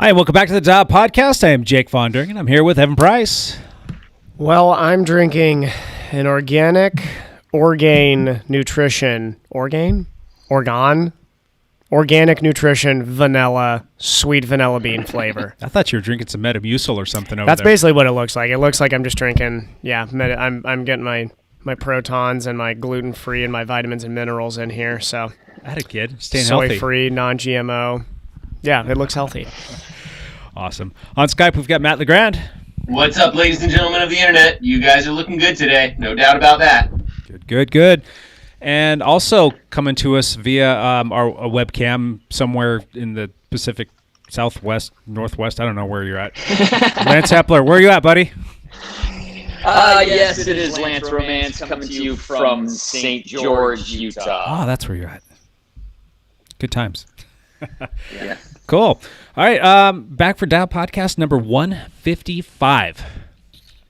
Hi, and welcome back to the Dial Podcast. I am Jake Von Dringen. I'm here with Evan Price. Well, I'm drinking an organic nutrition vanilla, sweet vanilla bean flavor. I thought you were drinking some Metamucil or something over That's there. basically what it looks like. It looks like I'm just drinking, I'm getting my protons and my gluten-free and my vitamins and minerals in here. So That a kid. Staying healthy. soy-free, non-GMO. Yeah, it looks healthy. Awesome. On Skype, we've got Matt LeGrand. What's up, ladies and gentlemen of the internet? You guys are looking good today. No doubt about that. Good. And also coming to us via a webcam somewhere in the Pacific Southwest, Northwest. I don't know where you're at. Lance Hepler, where are you at, buddy? Yes, it is Lance Romance coming to you from St. George, Utah. Oh, that's where you're at. Good times. Yeah. Cool. All right, back for Dial Podcast number 155.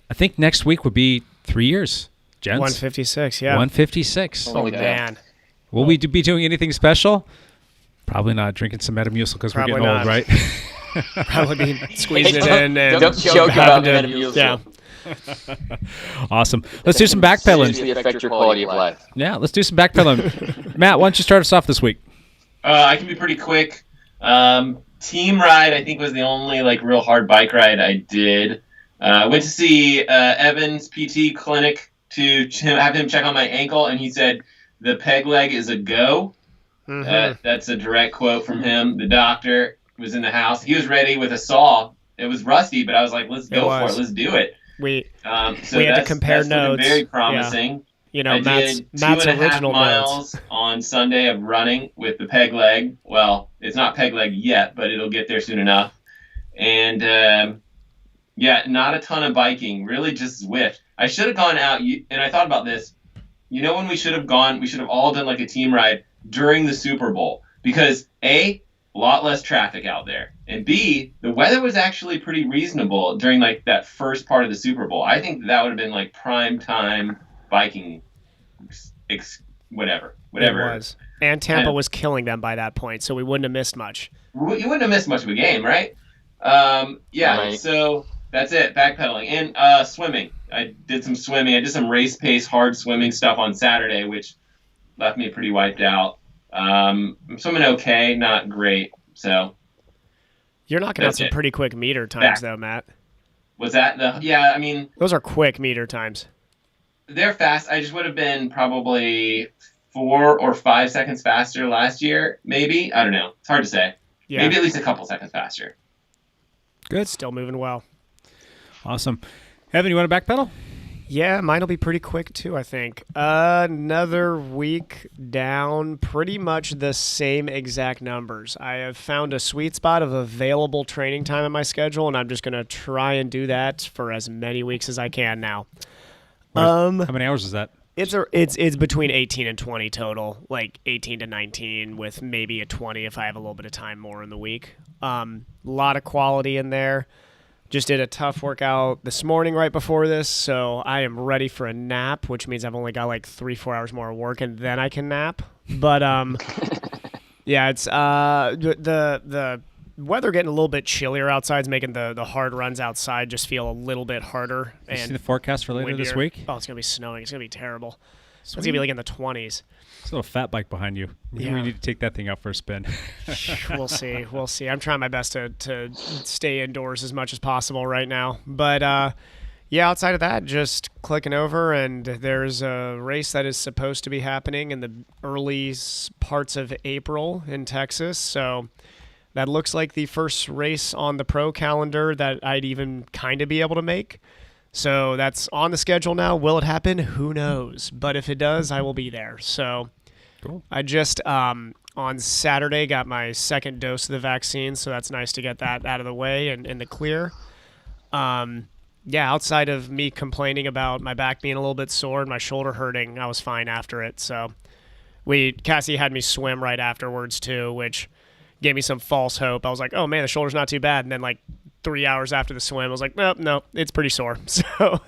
I think next week would be 3 years, gents. 156, yeah. 156. Holy Oh, man. Will we be doing anything special? Probably not. Drinking some Metamucil because we're Probably getting old, not. right? Probably be squeezing it in. And Don't joke about having Metamucil. Yeah. Awesome. Let's do some backpedaling. Seriously affect your quality of life. Yeah, let's do some backpedaling. Matt, why don't you start us off this week? I can be pretty quick. Team ride, I think, was the only real hard bike ride I did. Went to see Evan's PT clinic to have him check on my ankle, and he said the peg leg is a go. Mm-hmm. That's a direct quote from him. The doctor was in the house. He was ready with a saw. It was rusty, but I was like, let's go for it. Let's do it. We So had to compare that's looking notes. very promising. Yeah. I Matt's did 2.5 original miles notes. on Sunday of running with the peg leg. Well, it's not peg leg yet, but it'll get there soon enough. And not a ton of biking, really just Zwift. I should have gone out, and I thought about this. You know when we should have gone? We should have all done a team ride during the Super Bowl because A, a lot less traffic out there, and B, the weather was actually pretty reasonable during that first part of the Super Bowl. I think that would have been prime time biking, whatever. It was. And Tampa was killing them by that point, so we wouldn't have missed much. You wouldn't have missed much of a game, right? Right. So that's it. Backpedaling and swimming. I did some swimming. I did some race pace hard swimming stuff on Saturday, which left me pretty wiped out. I'm swimming okay, not great. So You're knocking out That's some it. pretty quick meter times, though, Matt. was that the? Yeah, I mean Those are quick meter times. they're fast. I just would have been probably 4 or 5 seconds faster last year. Maybe, I don't know. It's hard to say. Yeah. Maybe at least a couple seconds faster. Good. Still moving well. Awesome. Evan, you want to backpedal? Yeah, mine will be pretty quick too, I think. Another week down, pretty much the same exact numbers. I have found a sweet spot of available training time in my schedule, and I'm just going to try and do that for as many weeks as I can now. How many hours is that? It's between 18 and 20 total, 18 to 19 with maybe a 20 if I have a little bit of time more in the week. A lot of quality in there. Just did a tough workout this morning right before this, so I am ready for a nap, which means I've only got 3-4 hours more of work, and then I can nap. But yeah, it's the weather getting a little bit chillier outside is making the hard runs outside just feel a little bit harder. You see And the forecast for later this windier. week? Oh, it's gonna be snowing. It's gonna be terrible. It's gonna be in the 20s. There's a little fat bike behind you. Yeah. We need to take that thing out for a spin. We'll see. I'm trying my best to stay indoors as much as possible right now. But yeah, outside of that, just clicking over, and there's a race that is supposed to be happening in the early parts of April in Texas. So that looks like the first race on the pro calendar that I'd even kind of be able to make. So that's on the schedule now. Will it happen? Who knows? But if it does, I will be there. So Cool. I just on Saturday got my second dose of the vaccine, so that's nice to get that out of the way and in the clear. Yeah, outside of me complaining about my back being a little bit sore and my shoulder hurting, I was fine after it. So Cassie had me swim right afterwards too, which gave me some false hope. I was like, oh man, the shoulder's not too bad. And then 3 hours after the swim, I was like, no, it's pretty sore. So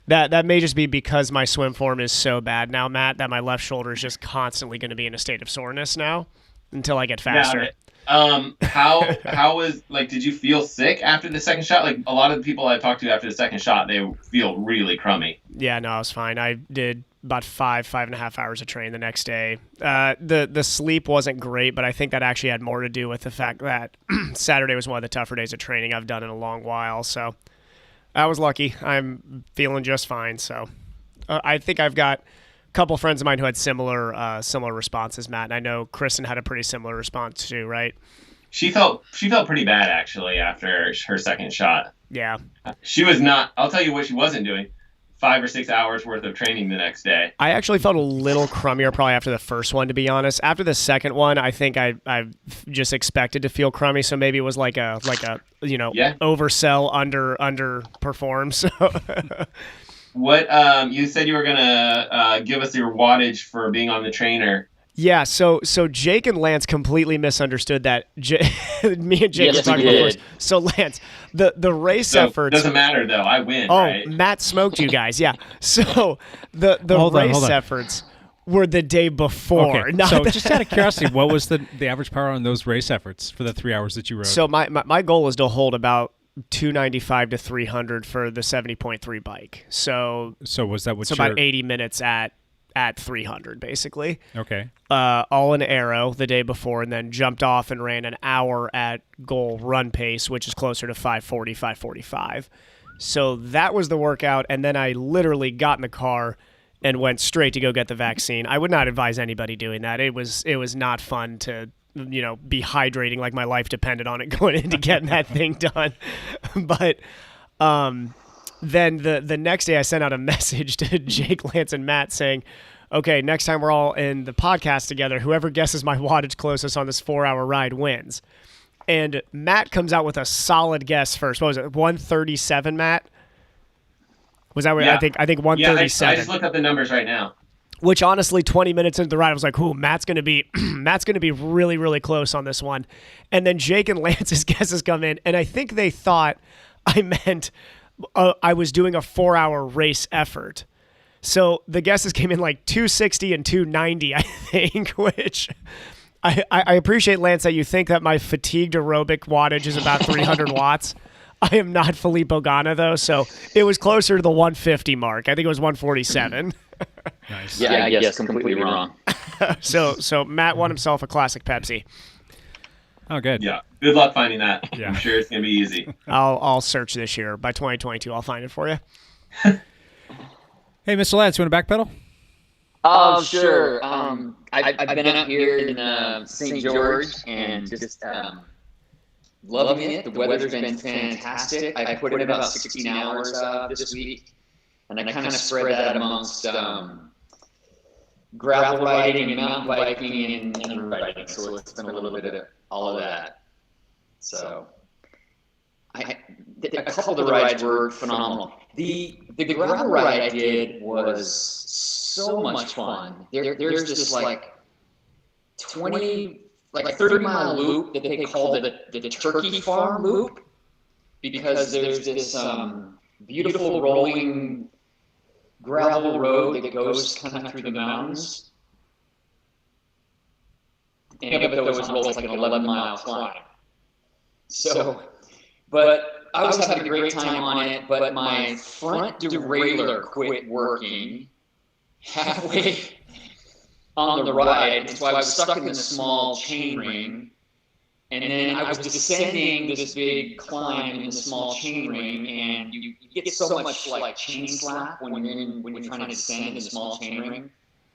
that may just be because my swim form is so bad now, Matt, that my left shoulder is just constantly going to be in a state of soreness now until I get faster. How was, like, did you feel sick after the second shot? Like, a lot of the people I talked to after the second shot, they feel really crummy. Yeah, no, I was fine. I did about 5.5 hours of training the next day. The sleep wasn't great, but I think that actually had more to do with the fact that Saturday was one of the tougher days of training I've done in a long while. So I was lucky. I'm feeling just fine. So I think I've got a couple friends of mine who had similar responses, Matt. And I know Kristen had a pretty similar response too, right? She felt pretty bad actually after her second shot. Yeah. She was not. I'll tell you what she wasn't doing. 5 or 6 hours worth of training the next day. I actually felt a little crummier probably after the first one, to be honest. After the second one, I think I just expected to feel crummy, so maybe it was like a oversell, underperform. So what you said you were gonna give us your wattage for being on the trainer. Yeah, so Jake and Lance completely misunderstood that. Me and Jake Yes, were talking we about did. this. So Lance, the race So efforts. doesn't matter though. I win. Oh, right? Matt smoked you guys. Yeah. So the Hold on, race hold on. efforts were the day before. Okay, not so the- just out of curiosity, what was the average power on those race efforts for the 3 hours that you rode? So my goal is to hold about 295 to 300 for the 70.3 bike. So was that what about 80 minutes at 300 basically. Okay. All in aero the day before, and then jumped off and ran an hour at goal run pace, which is closer to 540, 545. So that was the workout, and then I literally got in the car and went straight to go get the vaccine. I would not advise anybody doing that. It was not fun to be hydrating like my life depended on it going into getting that thing done. But then the next day I sent out a message to Jake, Lance, and Matt saying, okay, next time we're all in the podcast together, whoever guesses my wattage closest on this 4-hour ride wins. And Matt comes out with a solid guess first. What was it, 137, Matt? Was that what Yeah. I think Yeah, I 137. just looked up the numbers right now. Which honestly, 20 minutes into the ride, I was like, "Ooh, Matt's gonna be really, really close on this one." And then Jake and Lance's guesses come in, and I think they thought I meant I was doing a 4-hour race effort. So the guesses came in like 260 and 290, I think, which I appreciate, Lance, that you think that my fatigued aerobic wattage is about 300 watts. I am not Filippo Ganna, though, so it was closer to the 150 mark. I think it was 147. Nice. Yeah, I guess completely wrong. So Matt won himself a classic Pepsi. Oh, good. Yeah. Good luck finding that. Yeah. I'm sure it's gonna be easy. I'll search this year. By 2022, I'll find it for you. Hey, Mr. Lance, you want to backpedal? Sure. I've been out here in St. George and just loving it. The weather's been fantastic. I put in about 16 hours this week, and I kind of spread that amongst gravel riding and mountain biking and riding. So it's been a little bit of all of that. So a couple of the rides were phenomenal. The gravel ride I did was so much fun. There's this like 30-mile loop that they call the Turkey Farm loop, because there's this beautiful rolling gravel road that goes kind of through the mountains. And but those rolls like an 11-mile climb. So, but I was having a great time on it, but my front derailleur quit working halfway on the ride, and so I was stuck in this small chain ring, and then I was descending this big climb in this small chain ring, and you get so much like chain slap when you're trying to descend in the small chain ring,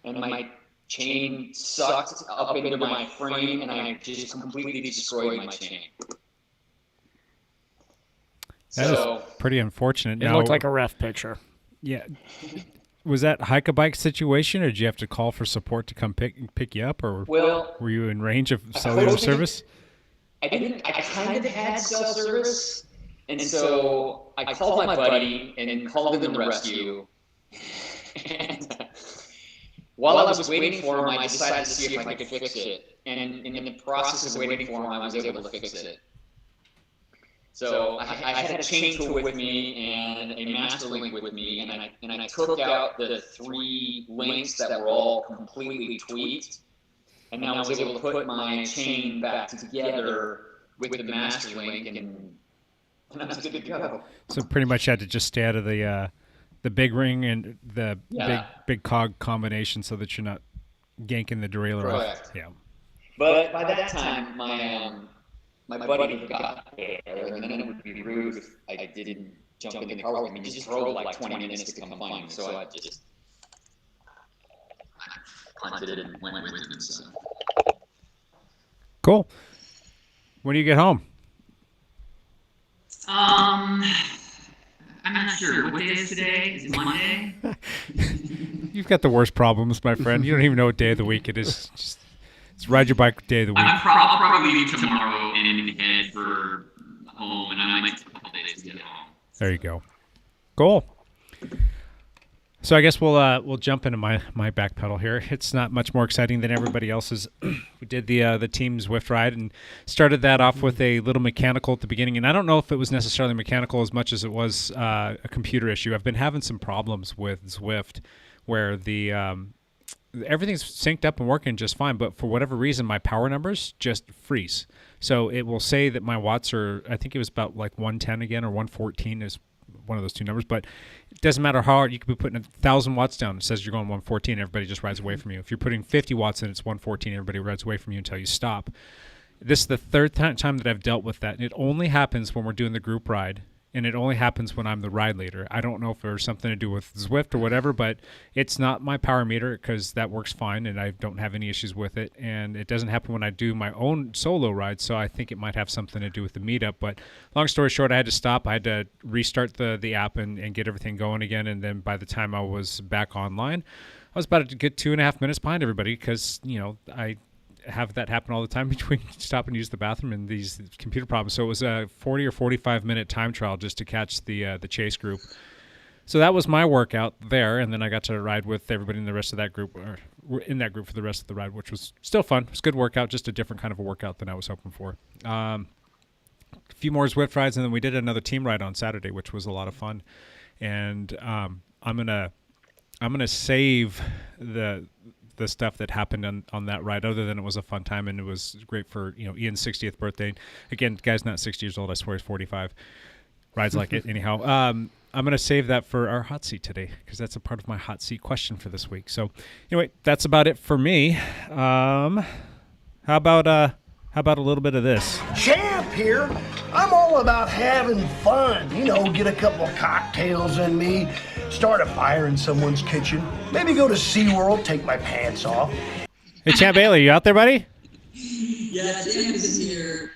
and my chain sucked up into my frame, and I just completely destroyed my chain. That is pretty unfortunate. It looked like a ref picture. Yeah. Was that hike a bike situation, or did you have to call for support to come pick you up, or were you in range of cellular service? I kind of had cell service, and so I called my buddy and called in the rescue. And while I was waiting for him, I decided to see if I could fix it. And in the process of waiting for him, I was able to fix it. So I had a chain tool with me and a master link with me, and I took out the 3 links that were all completely tweaked, and I was able to put my chain back together with the master link, and I was good to go. So pretty much you had to just stay out of the big ring and the big cog combination so that you're not yanking the derailleur off. Correct. Yeah. But by that time, my buddy had got there, and then it would be rude if I didn't jump in the car with him. He just drove like 20 minutes to come find me, so I just punted it and went with him. So. Cool. When do you get home? I'm not sure. What day is today? Is it Monday? You've got the worst problems, my friend. You don't even know what day of the week it is. Just ride your bike day of the week. I'll probably leave tomorrow and head for home, and I might take a couple days to get home. There you go. Cool. So I guess we'll jump into my back pedal here. It's not much more exciting than everybody else's. We did the team Zwift ride and started that off with a little mechanical at the beginning. And I don't know if it was necessarily mechanical as much as it was a computer issue. I've been having some problems with Zwift where the everything's synced up and working just fine, but for whatever reason my power numbers just freeze. So it will say that my watts are, I think it was about like 110 again, or 114 is one of those two numbers, but it doesn't matter how hard. You could be putting 1,000 watts down. It says you're going 114. Everybody just rides away from you. If you're putting 50 watts in, it's 114. Everybody rides away from you until you stop. This is the third time that I've dealt with that. And it only happens when we're doing the group ride, and it only happens when I'm the ride leader. I don't know if there's something to do with Zwift or whatever, but it's not my power meter because that works fine, and I don't have any issues with it. And it doesn't happen when I do my own solo ride, so I think it might have something to do with the meetup. But long story short, I had to stop. I had to restart the app and get everything going again. And then by the time I was back online, I was about to get 2.5 minutes behind everybody because, I have that happen all the time between stop and use the bathroom and these computer problems. So it was a 40 or 45 minute time trial just to catch the chase group. So that was my workout there, and then I got to ride with everybody in the rest of that group, or in that group for the rest of the ride, which was still fun. It was a good workout, just a different kind of a workout than I was hoping for. A few more Zwift rides, and then we did another team ride on Saturday, which was a lot of fun. And I'm gonna save the stuff that happened on that ride, other than it was a fun time and it was great for Ian's 60th birthday. Again, guy's not 60 years old. I swear he's 45. Rides like it anyhow. I'm going to save that for our hot seat today because that's a part of my hot seat question for this week. So anyway, that's about it for me. How about a little bit of this? Champ here. I'm all about having fun. Get a couple of cocktails in me, start a fire in someone's kitchen, maybe go to SeaWorld, take my pants off. Hey, Champ Bailey, you out there, buddy? Yeah, Champ is here.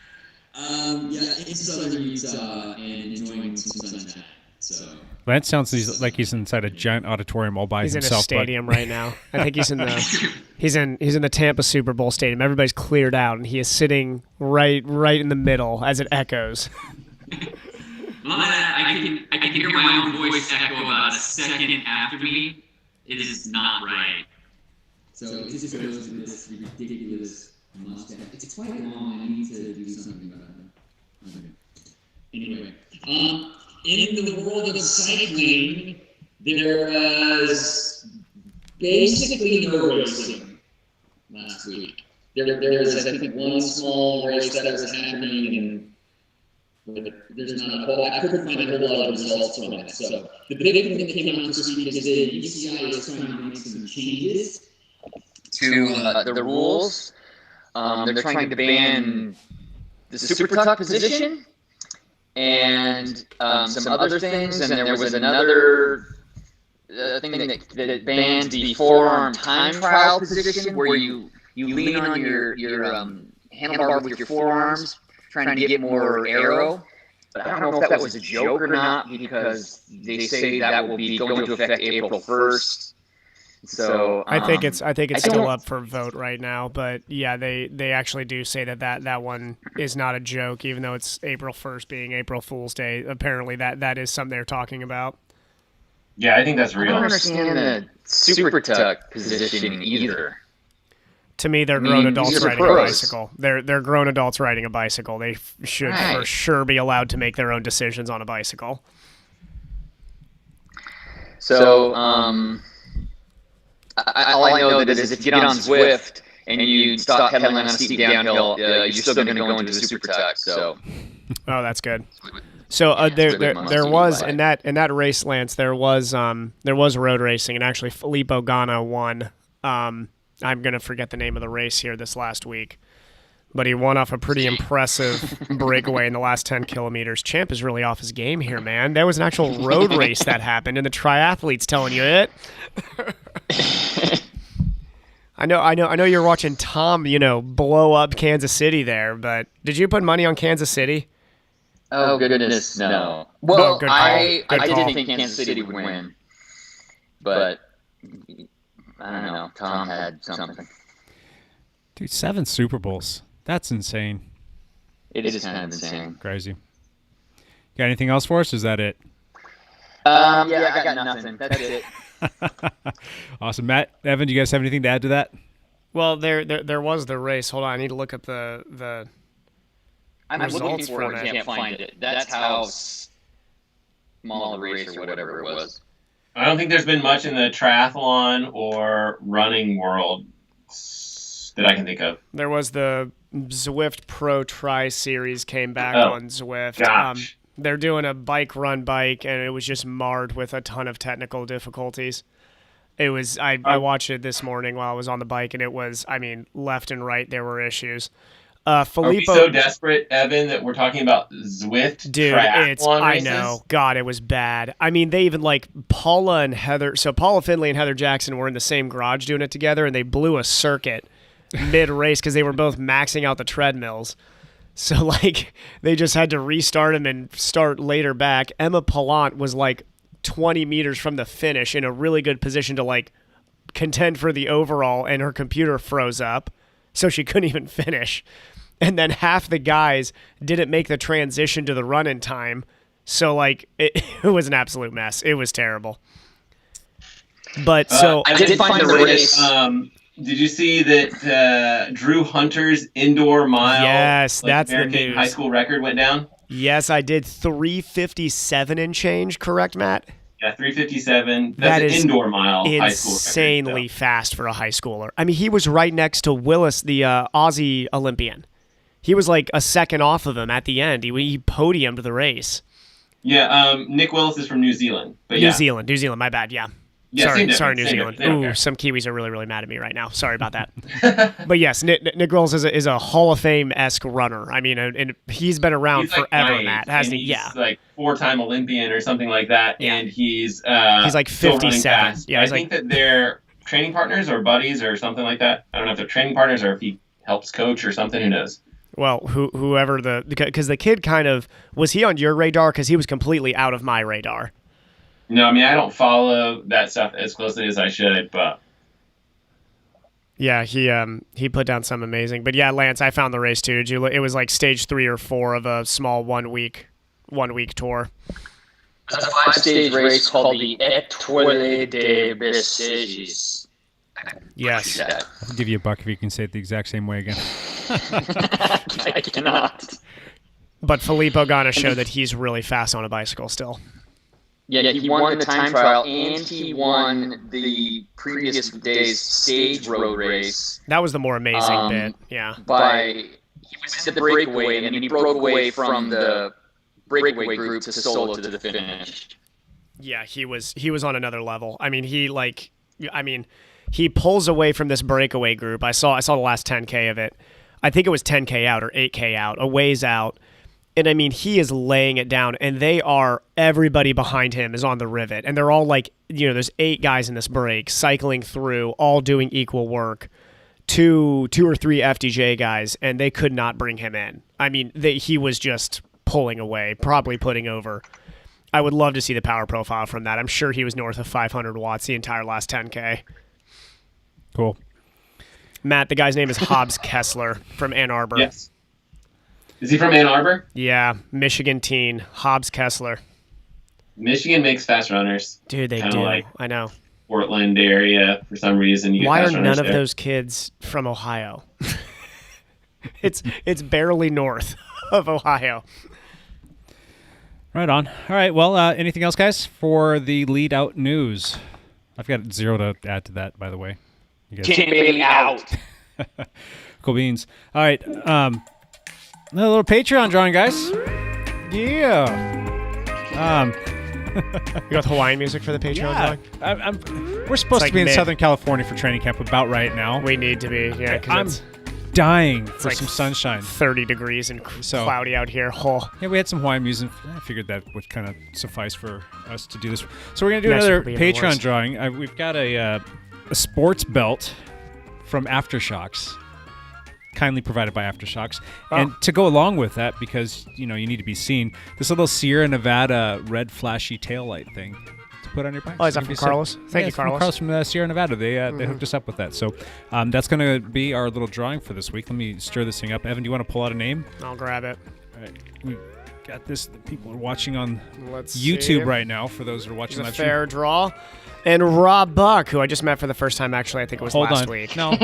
In southern Utah and enjoying some sunshine. So. Lance sounds like he's inside a giant auditorium all by he's himself. He's in a stadium right now. I think he's in the Tampa Super Bowl stadium. Everybody's cleared out, and he is sitting right in the middle as it echoes. Well, I can hear my own voice echo about a second after me. It is not right. So it just goes with this ridiculous mustache. It's quite long. I need to do something about it. Okay. Anyway, in the world of cycling, there was basically no racing last week. There was, I think, one small race that was happening, and there's not a whole. I couldn't find a whole lot of results from it. So the big thing that came out this week is that UCI is trying to make some changes To the rules. They're trying to ban the super tuck position and some other things, and there was another thing that banned the forearm time trial position, where you lean on your handlebar with your forearms, trying to get more aero. But I don't know if that was a joke or not, because they say that will be going to affect April 1st. So I think it's still up for vote right now, but yeah, they actually do say that one is not a joke, even though it's April 1st being April Fool's Day. Apparently that is something they're talking about. Yeah, I think that's I real. don't understand the super tuck position either. To me, they're grown adults riding a bicycle. They're grown adults riding a bicycle. They should for sure be allowed to make their own decisions on a bicycle. So all I know that is if you get on Zwift, and you stop pedaling on a steep downhill, you're still going to go into the super tuck. So, Oh, that's good. So there was in that race, Lance. There was road racing, and actually Filippo Ganna won. I'm gonna forget the name of the race here this last week, but he won off a pretty impressive breakaway in the last 10 kilometers. Champ is really off his game here, man. There was an actual road race that happened, and the triathletes telling you it. I know you're watching Tom, blow up Kansas City there, but did you put money on Kansas City? Oh, goodness, no. Well, good call. I Good did call. think Kansas City would win, but I don't know. Tom had something. Dude, 7 Super Bowls. That's insane. It is kind of insane. Crazy. Got anything else for us? Is that it? Yeah, I got nothing. That's it. Awesome. Matt, Evan, do you guys have anything to add to that? Well, there was the race. Hold on, I need to look up the I'm looking results for it. from I it. can't find it. That's how small a race or whatever it was. I don't think there's been much in the triathlon or running world that I can think of. There was the Zwift Pro Tri Series came back Oh, on Zwift. gosh. They're doing a bike, and it was just marred with a ton of technical difficulties. It was I watched it this morning while I was on the bike, and it was, left and right there were issues. Are we Filippo, so desperate, Evan, that we're talking about Zwift dude, triathlon I races? know, God, it was bad. They even Paula and Heather. So Paula Finley and Heather Jackson were in the same garage doing it together, and they blew a circuit mid race because they were both maxing out the treadmills. So they just had to restart them and start later back. Emma Pallant was 20 meters from the finish in a really good position to contend for the overall, and her computer froze up, so she couldn't even finish. And then half the guys didn't make the transition to the run-in time, so it was an absolute mess. It was terrible. But I did find the race. Did you see that Drew Hunter's indoor mile? Yes, that's the American news. high school record went down. Yes, I did 3:57 and change. Correct, Matt? Yeah, 3:57. That That's is an indoor mile. High school record, insanely fast for a high schooler. He was right next to Willis, the Aussie Olympian. He was a second off of him at the end. He podiumed the race. Yeah, Nick Willis is from New Zealand. But New Zealand. My bad. Yeah. Yeah, sorry, same difference, New same Zealand. difference. They don't Ooh, care. some Kiwis are really, really mad at me right now. Sorry about that. But yes, Nick Willis is a Hall of Fame-esque runner. and he's been around He's forever, my age, Matt, hasn't and he? he's Yeah. 4-time Olympian or something like that, Yeah. and he's He's like still running 57. fast. Yeah, I he's think that they're training partners or buddies or something like that. I don't know if they're training partners or if he helps coach or something. Who knows? Well, whoever because the kid was he on your radar? Because he was completely out of my radar. No, I don't follow that stuff as closely as I should, but Yeah, he put down some amazing. But yeah, Lance, I found the race too. Did you? It was stage 3 or 4 of a small one week tour. It's a 5-stage race called the Étoile des Bessèges. Yes. I'll give you a buck if you can say it the exact same way again. I cannot. But Filippo Ganna showed that he's really fast on a bicycle still. Yeah, he won the time trial and he won the previous day's stage road race That was the more amazing bit. Yeah. he was the breakaway, and he broke away from the breakaway group to solo to the finish. Yeah, he was on another level. He pulls away from this breakaway group. I saw the last 10K of it. I think it was 10K out or 8K out, a ways out. And he is laying it down, and everybody behind him is on the rivet. And they're all there's 8 guys in this break cycling through, all doing equal work. Two or three FDJ guys, and they could not bring him in. He was just pulling away, probably putting over. I would love to see the power profile from that. I'm sure he was north of 500 watts the entire last 10K. Cool. Matt, the guy's name is Hobbs Kessler from Ann Arbor. yes. Is he from Ann Arbor? Yeah, Michigan teen, Hobbs Kessler. Michigan makes fast runners. Dude, they Kinda do. like I know. Portland area for some reason. You get Why are fast runners none of there. those kids from Ohio? It's barely north of Ohio. Right on. All right. Well, anything else, guys, for the lead out news? I've got 0 to add to that, by the way. You guys- Tim Bailey out. Cool beans. All right. A little Patreon drawing, guys. Yeah. You got Hawaiian music for the Patreon drawing? We're supposed like to be in mid. Southern California for training camp about right now. We need to be, yeah, I'm because dying for like some sunshine. it's 30 degrees and cloudy out here. Oh. Yeah, we had some Hawaiian music. I figured that would kind of suffice for us to do this. So we're going to do Next another will be even Patreon worse. drawing. We've got a sports belt from Aftershocks, kindly provided by Aftershocks. Oh. And to go along with that, because, you need to be seen, this little Sierra Nevada red flashy taillight thing to put on your bike. Oh, is that from Carlos? Thank you, it's from Carlos. Carlos from Sierra Nevada. They hooked us up with that. So that's going to be our little drawing for this week. Let me stir this thing up. Evan, do you want to pull out a name? I'll grab it. All right, we got this. The people are watching on Let's YouTube see. right now. For those who are watching It's a live stream. fair draw. And Rob Buck, who I just met for the first time, actually, I think it was Hold last on. week. No,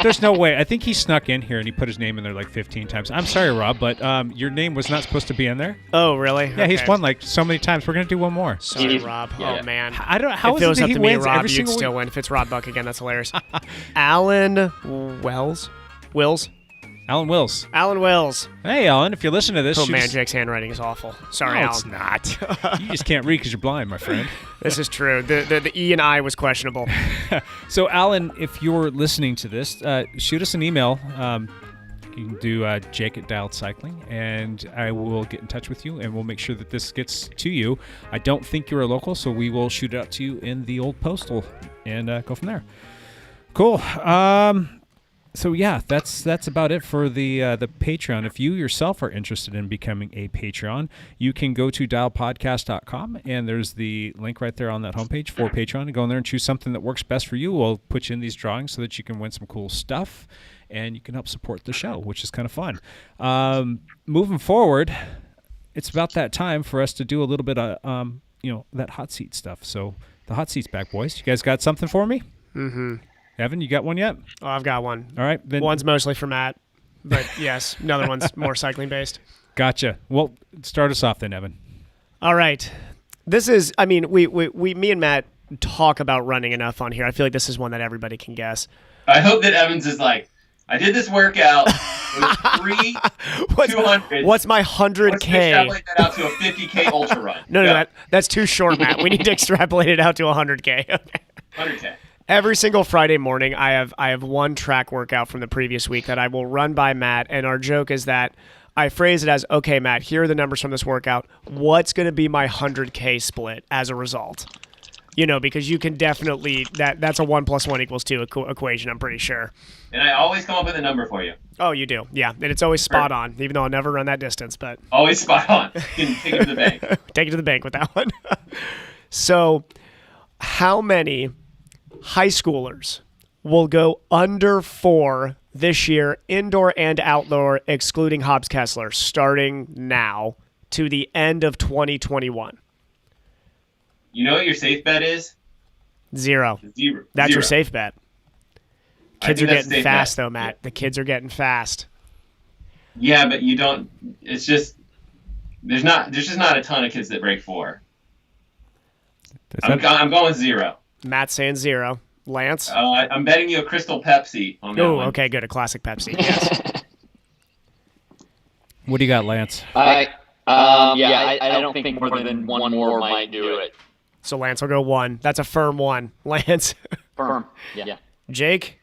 there's no way. I think he snuck in here and he put his name in there like 15 times. I'm sorry, Rob, but your name was not supposed to be in there. Oh, really? Yeah, he's Okay. won like so many times. We're gonna do one more. Sorry, Rob. Yeah. Oh, man. I don't. How if is it was that up he to me and wins Rob, every you'd single still week? win. If it's Rob Buck again, that's hilarious. Alan Wills? Alan Wills. Alan Wills. Hey, Alan, if you listen to this, Oh, shoot man, us- Jake's handwriting is awful. Sorry, No, Alan. it's not. You just can't read because you're blind, my friend. This is true. The E and I was questionable. So, Alan, if you're listening to this, shoot us an email. You can do Jake at Dialed Cycling, and I will get in touch with you, and we'll make sure that this gets to you. I don't think you're a local, so we will shoot it out to you in the old postal and go from there. Cool. So yeah, that's about it for the Patreon. If you yourself are interested in becoming a Patreon, you can go to dialpodcast.com, and there's the link right there on that homepage for Patreon. Go in there and choose something that works best for you. We'll put you in these drawings so that you can win some cool stuff, and you can help support the show, which is kind of fun. Moving forward, it's about that time for us to do a little bit of that hot seat stuff. So the hot seat's back, boys. You guys got something for me? Mm-hmm. Evan, you got one yet? Oh, I've got one. All right, then. One's mostly for Matt, but yes, another one's more cycling based. Gotcha. Well, start us off then, Evan. All right. This is, I mean, me and Matt talk about running enough on here. I feel like this is one that everybody can guess. I hope that Evans is like, I did this workout. It was 200. What's my Let's 100K? extrapolate that out to a 50K ultra run. No, Go. that's too short, Matt. We need to extrapolate it out to 100K. Okay. 100K. Every single Friday morning, I have one track workout from the previous week that I will run by Matt, and our joke is that I phrase it as, okay, Matt, here are the numbers from this workout. What's going to be my 100K split as a result? Because you can definitely, that's a 1 + 1 = 2 equation, I'm pretty sure. And I always come up with a number for you. Oh, you do? Yeah, and it's always spot on, even though I'll never run that distance, but Always spot on. You can take it to the bank. take it to the bank with that one. So, how many high schoolers will go under 4 this year, indoor and outdoor, excluding Hobbs Kessler, starting now to the end of 2021? You know what your safe bet is? 0. Zero. That's your Zero. safe bet. I Kids are think that's getting safe bet. fast, though, Matt. The kids are getting fast. Yeah, but you don't. It's just there's just not a ton of kids that break 4. I'm going 0. Matt's saying 0. Lance? I'm betting you a Crystal Pepsi on that Oh, one. okay, good. A classic Pepsi. Yes. What do you got, Lance? I don't think more than one more might do it. So Lance will go 1. That's a firm 1. Lance? Firm. Yeah. Jake?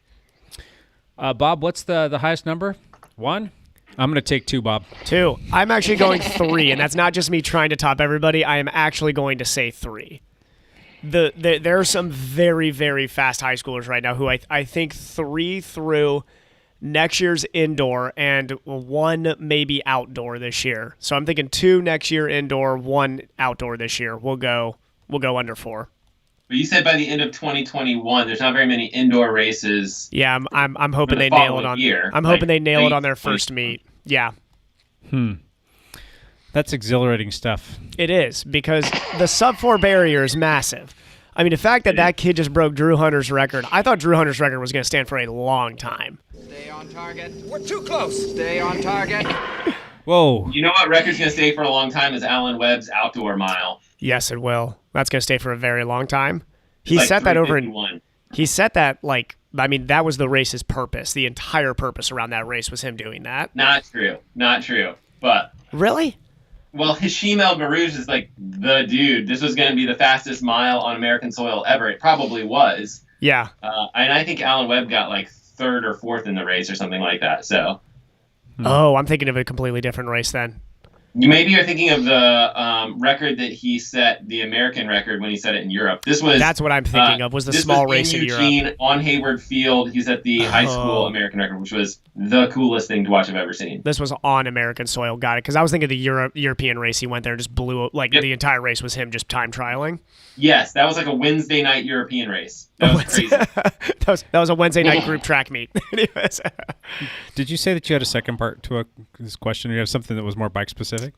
Bob, what's the highest number? 1? I'm going to take 2, Bob. 2. I'm actually going 3, and that's not just me trying to top everybody. I am actually going to say 3. There are some very, very fast high schoolers right now who I think 3 through next year's indoor and 1 maybe outdoor this year. So I'm thinking 2 next year indoor, 1 outdoor this year. We'll go under 4. But you said by the end of 2021, there's not very many indoor races. Yeah, I'm hoping For the they nail it following on. year, I'm hoping like they nail it late on their first meet. Yeah. That's exhilarating stuff. It is, because the sub-4 barrier is massive. I mean, the fact that kid just broke Drew Hunter's record, I thought Drew Hunter's record was going to stand for a long time. Stay on target. We're too close. Stay on target. Whoa. You know what record's going to stay for a long time is Alan Webb's outdoor mile. Yes, it will. That's going to stay for a very long time. He It's like set that over in 3:51. He set that that was the race's purpose. The entire purpose around that race was him doing that. Not true. Not true. But Really? well, Hashim El Marouge is like the dude. This was going to be the fastest mile on American soil ever. It probably was. Yeah. And I think Alan Webb got like third or fourth in the race or something like that. So Oh, I'm thinking of a completely different race then. maybe you're thinking of the record that he set, the American record, when he set it in Europe. That's what I'm thinking of. Was the small race in Europe? Eugene on Hayward Field. He set the high school American record, which was the coolest thing to watch I've ever seen. This was on American soil. Got it. Because I was thinking of the European race. He went there and just blew up. The entire race was him just time trialing. Yes, that was like a Wednesday night European race. That was crazy. that was a Wednesday night group track meet. Anyways. Did you say that you had a second part to this question? Or you have something that was more bike specific?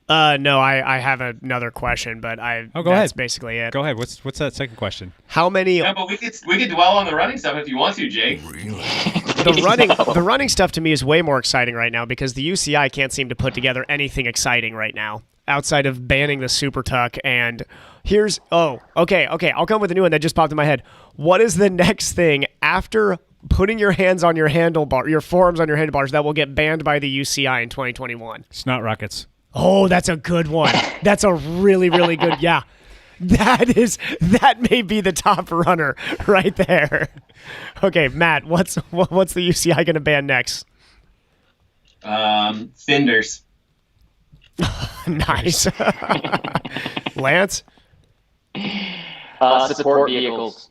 No, I have another question, but go that's ahead. basically it. Go ahead. What's that second question? How many? Yeah, but we could dwell on the running stuff if you want to, Jake. The running stuff to me is way more exciting right now because the UCI can't seem to put together anything exciting right now outside of banning the Super Tuck. And okay, I'll come with a new one that just popped in my head. What is the next thing after putting your hands on your handlebar, your forearms on your handlebars, that will get banned by the UCI in 2021? Snot rockets. Oh, that's a good one. That's a really, really good. Yeah, that may be the top runner right there. Okay, Matt, what's the UCI going to ban next? Fenders. Nice. Lance? Support vehicles.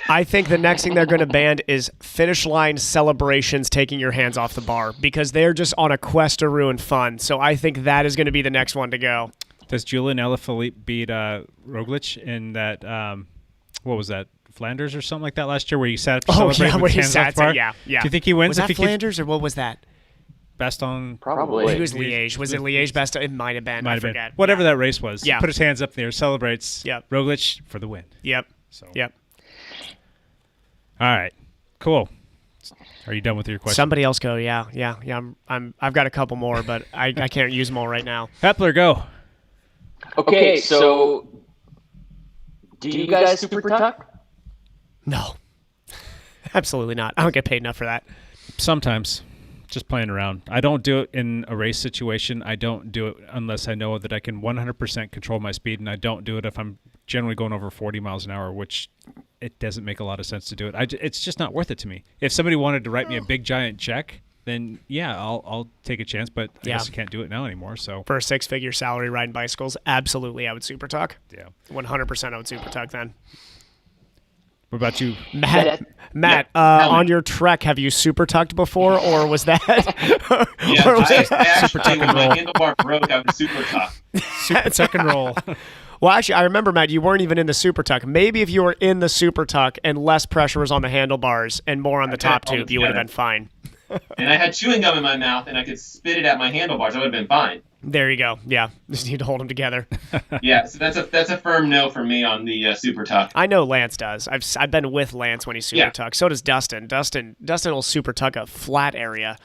I think the next thing they're going to ban is finish line celebrations taking your hands off the bar because they're just on a quest to ruin fun. So I think that is going to be the next one to go. Does Julian Alaphilippe beat Roglic in that, what was that, Flanders or something like that last year where he sat up to celebrate with his hands off the bar? Yeah. Do you think he wins Was if that he Flanders or what was that? Best on? Probably. It was Liège. Was it Liège best? It might have been. I forget. Whatever that race was. Yeah. Put his hands up there, celebrates Roglic for the win. Yep. So. Yep. All right. Cool. Are you done with your question? Somebody else go. Yeah. I've got a couple more, but I can't use them all right now. Hepler, go. Okay, so do you guys super tuck? No. Absolutely not. I don't get paid enough for that. Sometimes. Just playing around. I don't do it in a race situation. I don't do it unless I know that I can 100% control my speed, and I don't do it if I'm generally going over 40 miles an hour, which it doesn't make a lot of sense to do it. It's just not worth it to me. If somebody wanted to write me a big giant check, then yeah, I'll take a chance, but I guess I can't do it now anymore. So for a 6-figure salary riding bicycles, absolutely I would super tuck. Yeah. 100% I would super tuck then. What about you? Matt, on your trek, have you super tucked before, or was that? Yeah, actually, when my handlebar broke, I was super tuck. Super tuck and roll. Well, actually, I remember, Matt, you weren't even in the super tuck. Maybe if you were in the super tuck and less pressure was on the handlebars and more on the top tube, you would have been fine. And I had chewing gum in my mouth, and I could spit it at my handlebars. I would have been fine. There you go. Yeah, just need to hold them together. Yeah, so that's a firm no for me on the super tuck. I know Lance does. I've been with Lance when he's super tuck. So does Dustin. Dustin will super tuck a flat area.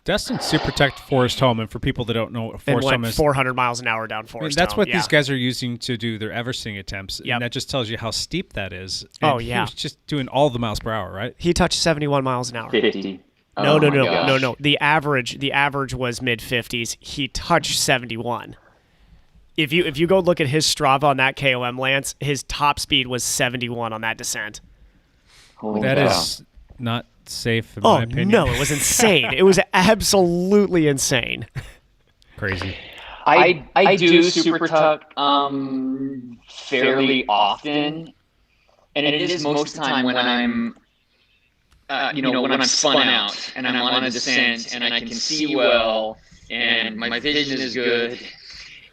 Dustin super tucked Forest Home, and for people that don't know what Forest Home is, 400 miles an hour down Forest Home. That's what these guys are using to do their Everesting attempts, and that just tells you how steep that is. And he was just doing all the miles per hour, right? He touched 71 miles an hour. 50. No. The average was mid-50s. He touched 71. If you go look at his Strava on that KOM, Lance, his top speed was 71 on that descent. That is not safe in my opinion. No, it was insane. It was absolutely insane. Crazy. I do super tuck fairly often, and it is most of the time when I'm when I'm spun out and I'm on a descent and I can see well and my vision is good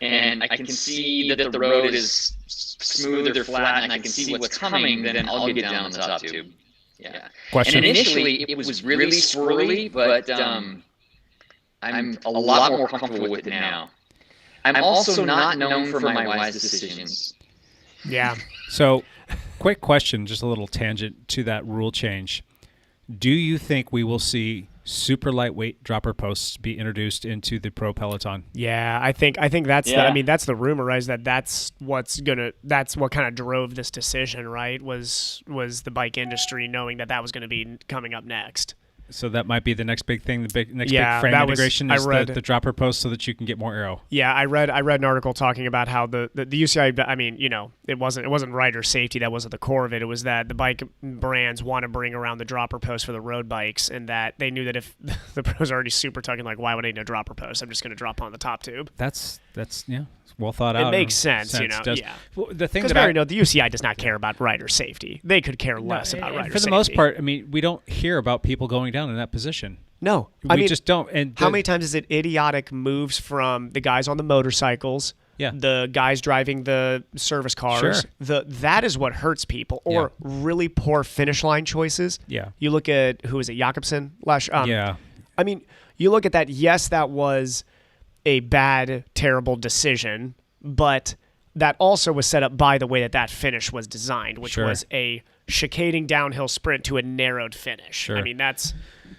and I can see that the road is smooth or flat and I can see what's coming, then I'll get down on the top tube. Yeah. Question. And initially it was really swirly, but I'm a lot more comfortable with it now. I'm also not known for my wise decisions. Yeah. So, quick question, just a little tangent to that rule change. Do you think we will see super lightweight dropper posts be introduced into the pro Peloton. Yeah, I think that's that's the rumor, right? Is that's what kind of drove this decision, right? Was the bike industry knowing that was going to be coming up next. So that might be the next big thing. The next Yeah, big frame that was- integration I is read- the dropper post, so that you can get more aero. Yeah, I read an article talking about how the UCI. I mean, it wasn't rider safety that was at the core of it. It was that the bike brands want to bring around the dropper post for the road bikes, and that they knew that if the pros are already super tugging, like, why would I need a dropper post? I'm just going to drop on the top tube. That's yeah, it's well thought out. It makes sense, Does. Yeah. Well, the thing Because that the UCI does not care about rider safety. They could care less about rider safety. for the most part, I mean, we don't hear about people going down in that position. No, We just don't. And how many times is it idiotic moves from the guys on the motorcycles, Yeah. the guys driving the service cars? Sure. That is what hurts people, or really poor finish line choices. Yeah. You look at who is it, Jakobsen? Yeah. I mean, you look at that. Yes, that was a bad, terrible decision, but that also was set up by the way that finish was designed, which Sure. was a chicading downhill sprint to a narrowed finish. Sure. I mean, that's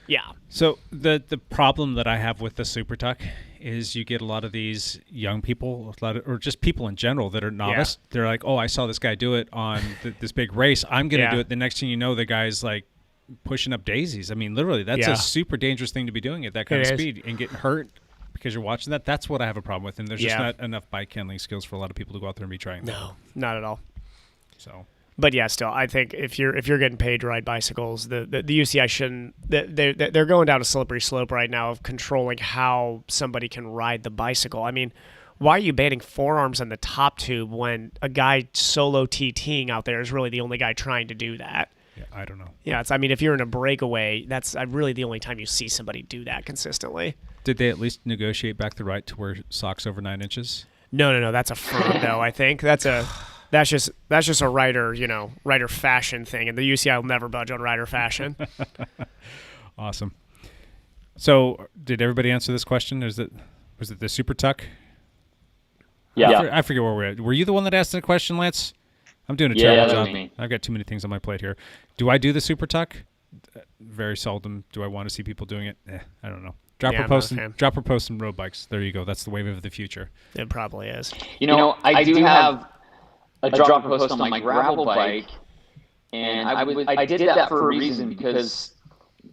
yeah. So the problem that I have with the Super Tuck is you get a lot of these young people, or just people in general that are novice. Yeah. They're like, oh, I saw this guy do it on this big race. I'm going to Yeah. do it. The next thing you know, the guy's like pushing up daisies. I mean, literally, that's Yeah. a super dangerous thing to be doing at that kind It of is. speed and getting hurt because you're watching that. That's what I have a problem with. And there's just Yeah. not enough bike handling skills for a lot of people to go out there and be trying that. No, not at all. So But yeah, still, I think if you're getting paid to ride bicycles, the UCI shouldn't. They're going down a slippery slope right now of controlling how somebody can ride the bicycle. I mean, why are you banning forearms on the top tube when a guy solo TTing out there is really the only guy trying to do that? yeah, I don't know. Yeah, I mean, if you're in a breakaway, that's really the only time you see somebody do that consistently. Did they at least negotiate back the right to wear socks over 9 inches? No, that's a firm no. I think that's just a rider fashion thing, and the UCI will never budge on rider fashion. Awesome. So, did everybody answer this question? Was it the Super Tuck? Yeah. I forget where we're at. Were you the one that asked the question, Lance? I'm doing a Yeah, terrible that job. was me. I've got too many things on my plate here. Do I do the Super Tuck? Very seldom. Do I want to see people doing it? I don't know. Yeah, I'm not a fan. Dropper posts and road bikes. There you go. That's the wave of the future. It probably is. I do have a dropper post on my gravel bike, and I did that for a reason, because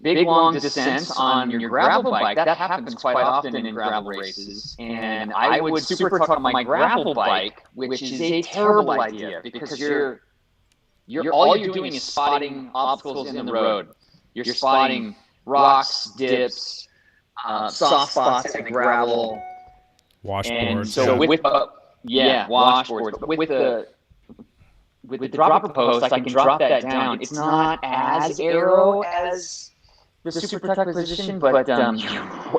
big long descents on your gravel bike, that happens quite often in gravel races, and I would super tuck on my gravel bike, which is a terrible idea, because you're all you're doing is spotting obstacles in the road. You're spotting rocks, dips, soft spots in the gravel. Washboards. And so with washboards. But with the dropper post, I can drop that down. It's not as aero as the super tuck position, but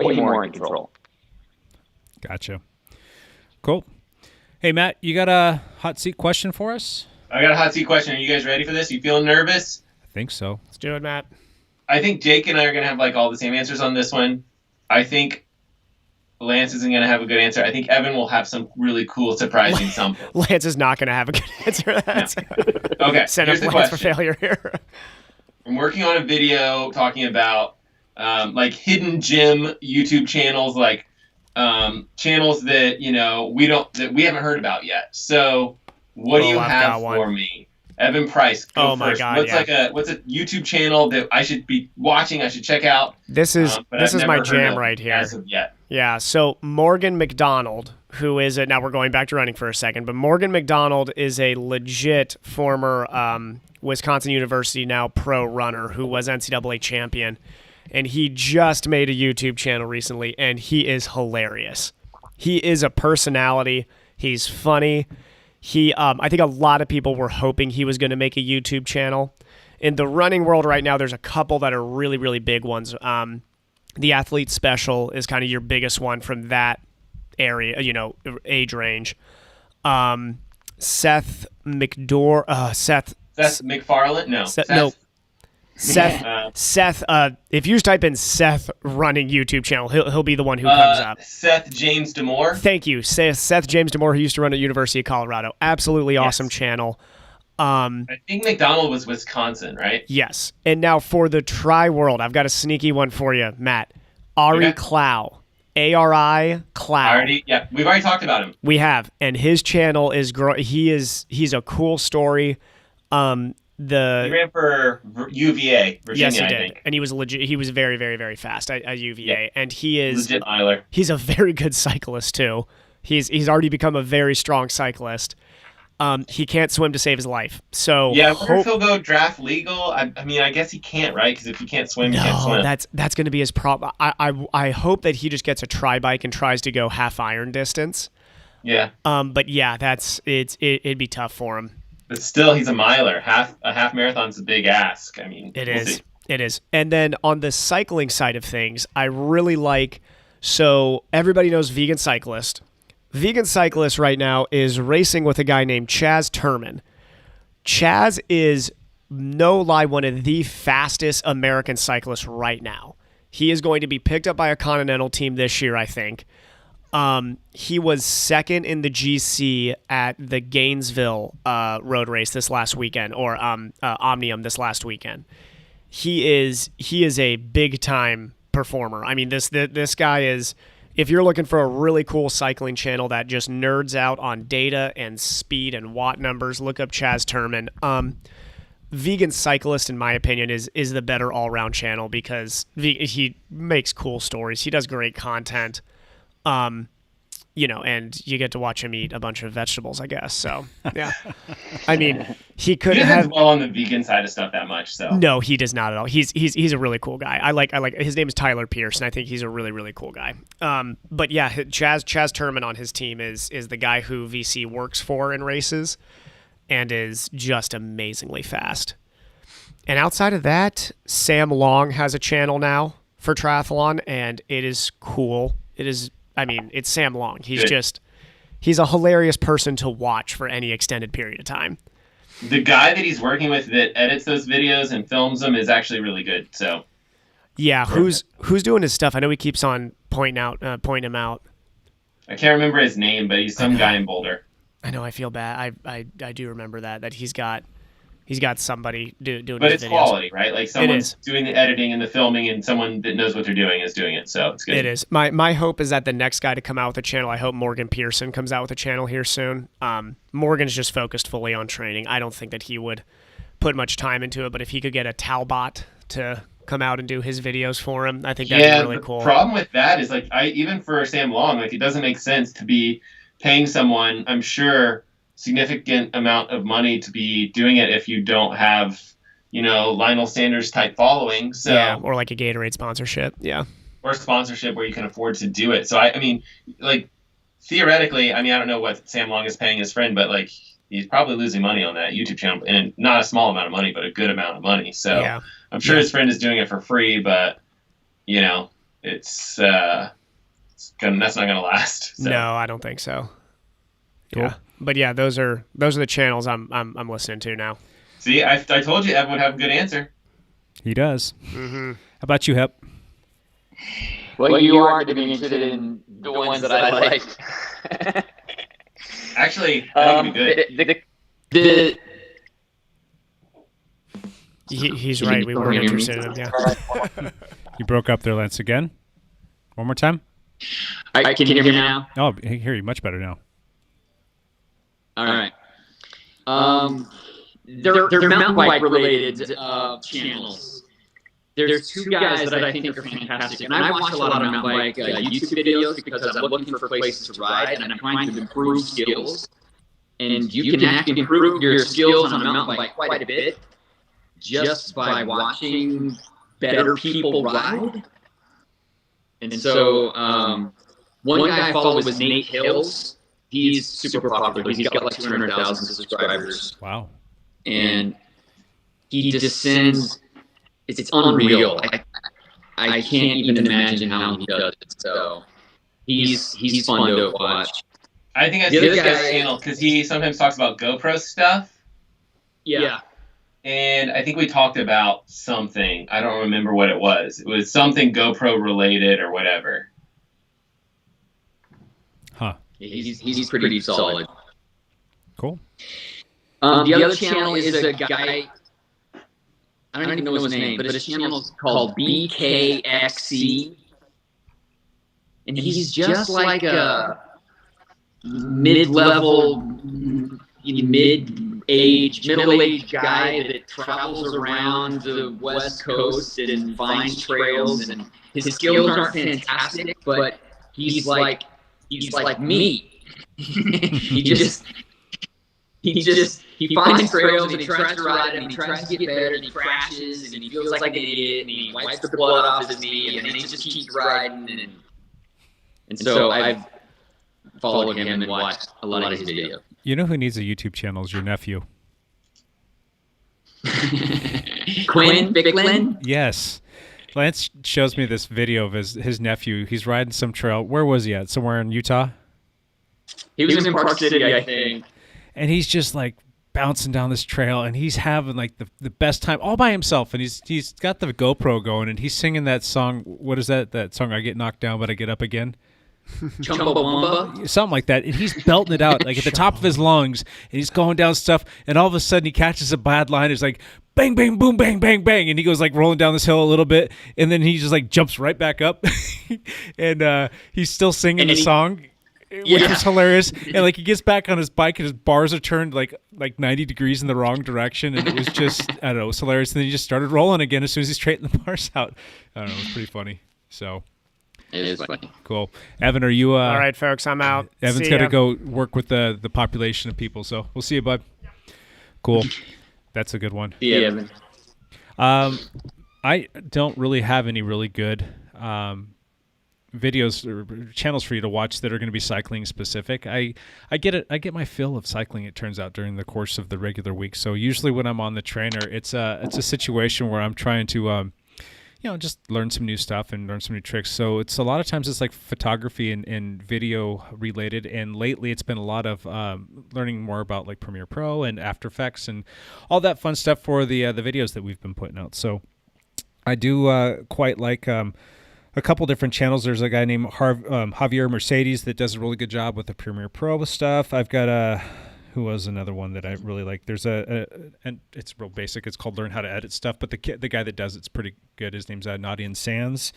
way more in control. Gotcha. Cool. Hey, Matt, you got a hot seat question for us? I got a hot seat question. Are you guys ready for this? You feeling nervous? I think so. Let's do it, Matt. I think Jake and I are going to have like all the same answers on this one. I think Lance isn't going to have a good answer. I think Evan will have some really cool, surprising something. Lance is not going to have a good answer. That's Okay, set here's up the Lance for question. failure here. I'm working on a video talking about like hidden gym YouTube channels, like channels that we haven't heard about yet. So what do you I've have got one. for me? Evan Price, go Oh my first. God, What's a YouTube channel that I should be watching? I should check out. This is but this I've is my never heard jam of right here. as of yet. Yeah, so Morgan McDonald, who is now we're going back to running for a second, but Morgan McDonald is a legit former Wisconsin University now pro runner who was NCAA champion, and he just made a YouTube channel recently, and he is hilarious. He is a personality. He's funny. I think a lot of people were hoping he was going to make a YouTube channel. In the running world right now, there's a couple that are really, really big ones. The Athlete Special is kind of your biggest one from that area, age range. Seth MacFarlane? No. Seth. If you just type in Seth running YouTube channel, he'll be the one who comes up. Seth James Damore. Thank you, Seth James Damore, who used to run at University of Colorado. Absolutely awesome channel. I think McDonald was Wisconsin, right? Yes. And now for the Tri-World, I've got a sneaky one for you, Matt. Ari Okay. Clow. A-R-I Clow. We've already talked about him. We have. And his channel is he's a cool story. He ran for UVA, Virginia, Yes, he I did. think. And he was legit. He was very, very, very fast at UVA. Yeah. And he is Legit miler. he's a very good cyclist too. He's already become a very strong cyclist. He can't swim to save his life. So Yeah, I wonder if he'll go draft legal. I mean, I guess he can't, right? Because if you can't swim, you can't swim. that's going to be his problem. I hope that he just gets a tri bike and tries to go half iron distance. Yeah. But yeah, it'd be tough for him. But still, he's a miler. A half marathon's a big ask. I mean, It we'll is. see. It is. And then on the cycling side of things, I really like. So everybody knows Vegan Cyclist. Vegan Cyclist right now is racing with a guy named Chaz Turman. Chaz is, no lie, one of the fastest American cyclists right now. He is going to be picked up by a Continental team this year, I think. He was second in the GC at the Gainesville road race this last weekend, or Omnium this last weekend. He is a big time performer. I mean, this guy is. If you're looking for a really cool cycling channel that just nerds out on data and speed and watt numbers, look up Chaz Turman. Vegan Cyclist, in my opinion, is the better all-round channel because he makes cool stories. He does great content. And you get to watch him eat a bunch of vegetables, I guess. So, yeah. I mean, he could He have. doesn't dwell on the vegan side of stuff that much, so. No, he does not at all. He's a really cool guy. I like his name is Tyler Pierce, and I think he's a really, really cool guy. But yeah, Chaz Turman on his team is the guy who VC works for in races, and is just amazingly fast. And outside of that, Sam Long has a channel now for triathlon, and it is cool. It is. I mean, it's Sam Long. He's a hilarious person to watch for any extended period of time. The guy that he's working with that edits those videos and films them is actually really good. So yeah, who's doing his stuff? I know he keeps on pointing him out. I can't remember his name, but he's some guy in Boulder. I know. I feel bad. I do remember that he's got somebody doing. But his it's videos. quality, right? Like someone's is. doing the editing and the filming, and someone that knows what they're doing is doing it. So it's good. It is. My hope is that the next guy to come out with a channel, I hope Morgan Pearson comes out with a channel here soon. Morgan's just focused fully on training. I don't think that he would put much time into it, but if he could get a Talbot to come out and do his videos for him, I think that'd be really cool. The problem with that is even for Sam Long, it doesn't make sense to be paying someone, I'm sure, significant amount of money to be doing it if you don't have, Lionel Sanders type following. So yeah, or like a Gatorade sponsorship. Yeah. Or sponsorship where you can afford to do it. So I mean, theoretically, I don't know what Sam Long is paying his friend, but he's probably losing money on that YouTube channel, and not a small amount of money, but a good amount of money. So yeah. I'm sure his friend is doing it for free, but it's that's not going to last. So. No, I don't think so. Cool. Yeah. But yeah, those are the channels I'm listening to now. See, I told you Evan would have a good answer. He does. Mm-hmm. How about you, Hep? Well, you are to be interested in the ones that I like. Actually, that would be good. He's right. We were interested in him. Yeah. You broke up there, Lance, again. One more time. I can you hear me now? Oh, I hear you much better now. All right. They're mountain bike related channels. There's two guys that I think are fantastic, and I watch a lot of mountain bike YouTube videos because I'm looking for places to ride and I'm trying to improve skills. And you can actually improve your skills on a mountain bike quite a bit just by watching better people ride. And so one guy I followed was Nate Hills. He's super popular. He's got 200,000 subscribers. Wow. And he just sends, it's unreal. I can't even imagine how he does it. So he's fun to watch. I think I see this guy's channel because he sometimes talks about GoPro stuff. Yeah. And I think we talked about something. I don't remember what it was. It was something GoPro related or whatever. Huh. He's pretty solid. Cool. The other channel is a guy. I don't even know his name, but his channel is called BKXC, and he's just like a mid-level, middle-aged guy that travels around the West Coast and finds trails, and his skills aren't fantastic, but he's like me. He finds trails and he tries to ride them and he tries to get better and he crashes and he feels like an idiot and he wipes the blood off his knee and then he just keeps riding and so I've followed him and watched a lot of his videos. You know who needs a YouTube channel is your nephew. Quinn Ficklin? Yes. Lance shows me this video of his nephew. He's riding some trail. Where was he at? Somewhere in Utah? He was in Park City, I think. And he's just like bouncing down this trail and he's having like the best time all by himself, and he's got the GoPro going and he's singing that song. What is that song? I get knocked down but I get up again. Chumbawamba? Something like that. And he's belting it out like at the top of his lungs and he's going down stuff, and all of a sudden he catches a bad line. It's like bang bang boom bang bang bang, and he goes like rolling down this hill a little bit and then he just like jumps right back up and he's still singing the song. Which was hilarious. And like he gets back on his bike and his bars are turned like 90 degrees in the wrong direction, and it was just I don't know, it was hilarious. And then he just started rolling again as soon as he straightened the bars out. I don't know, it was pretty funny. So it is funny. Cool. Evan, are you all right, folks, I'm out. Evan's got to go work with the population of people, so we'll see you, bud. Cool. That's a good one. Yeah, Evan. I don't really have any really good videos or channels for you to watch that are going to be cycling specific. I get it. I get my fill of cycling, it turns out, during the course of the regular week. So usually when I'm on the trainer, it's a situation where I'm trying to just learn some new stuff and learn some new tricks. So it's a lot of times it's like photography and video related. And lately it's been a lot of learning more about like Premiere Pro and After Effects and all that fun stuff for the videos that we've been putting out. So I do quite like a couple different channels. There's a guy named Javier Mercedes that does a really good job with the Premiere Pro stuff. I've got who was another one that I really like. There's and it's real basic. It's called Learn How to Edit Stuff, but the guy that does it's pretty good. His name's Nadian Sands.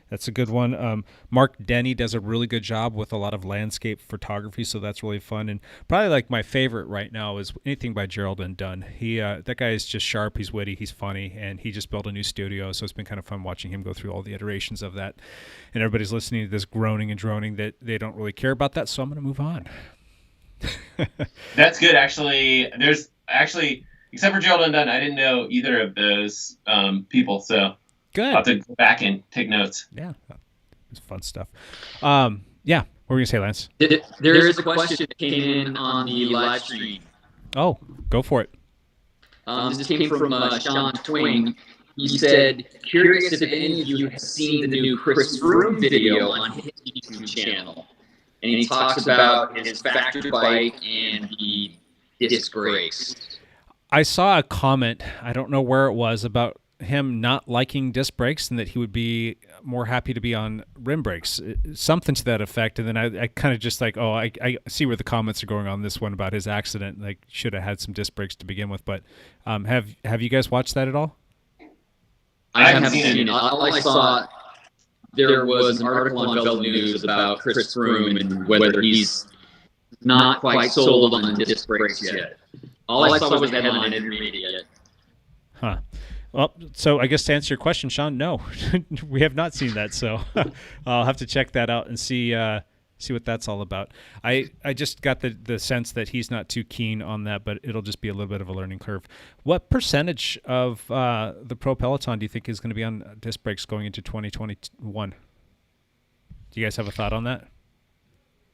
That's a good one. Mark Denny does a really good job with a lot of landscape photography, so that's really fun. And probably like my favorite right now is anything by Gerald and Dunn. He that guy is just sharp. He's witty. He's funny, and he just built a new studio, so it's been kind of fun watching him go through all the iterations of that. And everybody's listening to this groaning and droning that they don't really care about that, so I'm going to move on. That's good, actually. There's actually, except for Gerald and Dunn, I didn't know either of those people, so good. I'll have to go back and take notes. Yeah, it's fun stuff. Yeah, what were you going to say, Lance? There is a question that came in on the live stream. Oh, go for it. This came from Sean Twing. He said, curious if any of you have seen the new Chris Froome video on his YouTube channel. And he talks about his factory bike and the disc brakes. I saw a comment, I don't know where it was, about him not liking disc brakes and that he would be more happy to be on rim brakes, something to that effect. And then I kind of just like, I see where the comments are going on this one about his accident. Like, should have had some disc brakes to begin with. But have you guys watched that at all? I haven't seen it. All I saw, there was an article on Veld News about Chris Froome and whether he's not quite sold on disc brakes yet. All I saw was that headline. I didn't read it yet. Huh. Well, so I guess to answer your question, Sean, no, we have not seen that. So I'll have to check that out and see what that's all about. I just got the sense that he's not too keen on that, but it'll just be a little bit of a learning curve. What percentage of the Pro Peloton do you think is going to be on disc brakes going into 2021? Do you guys have a thought on that?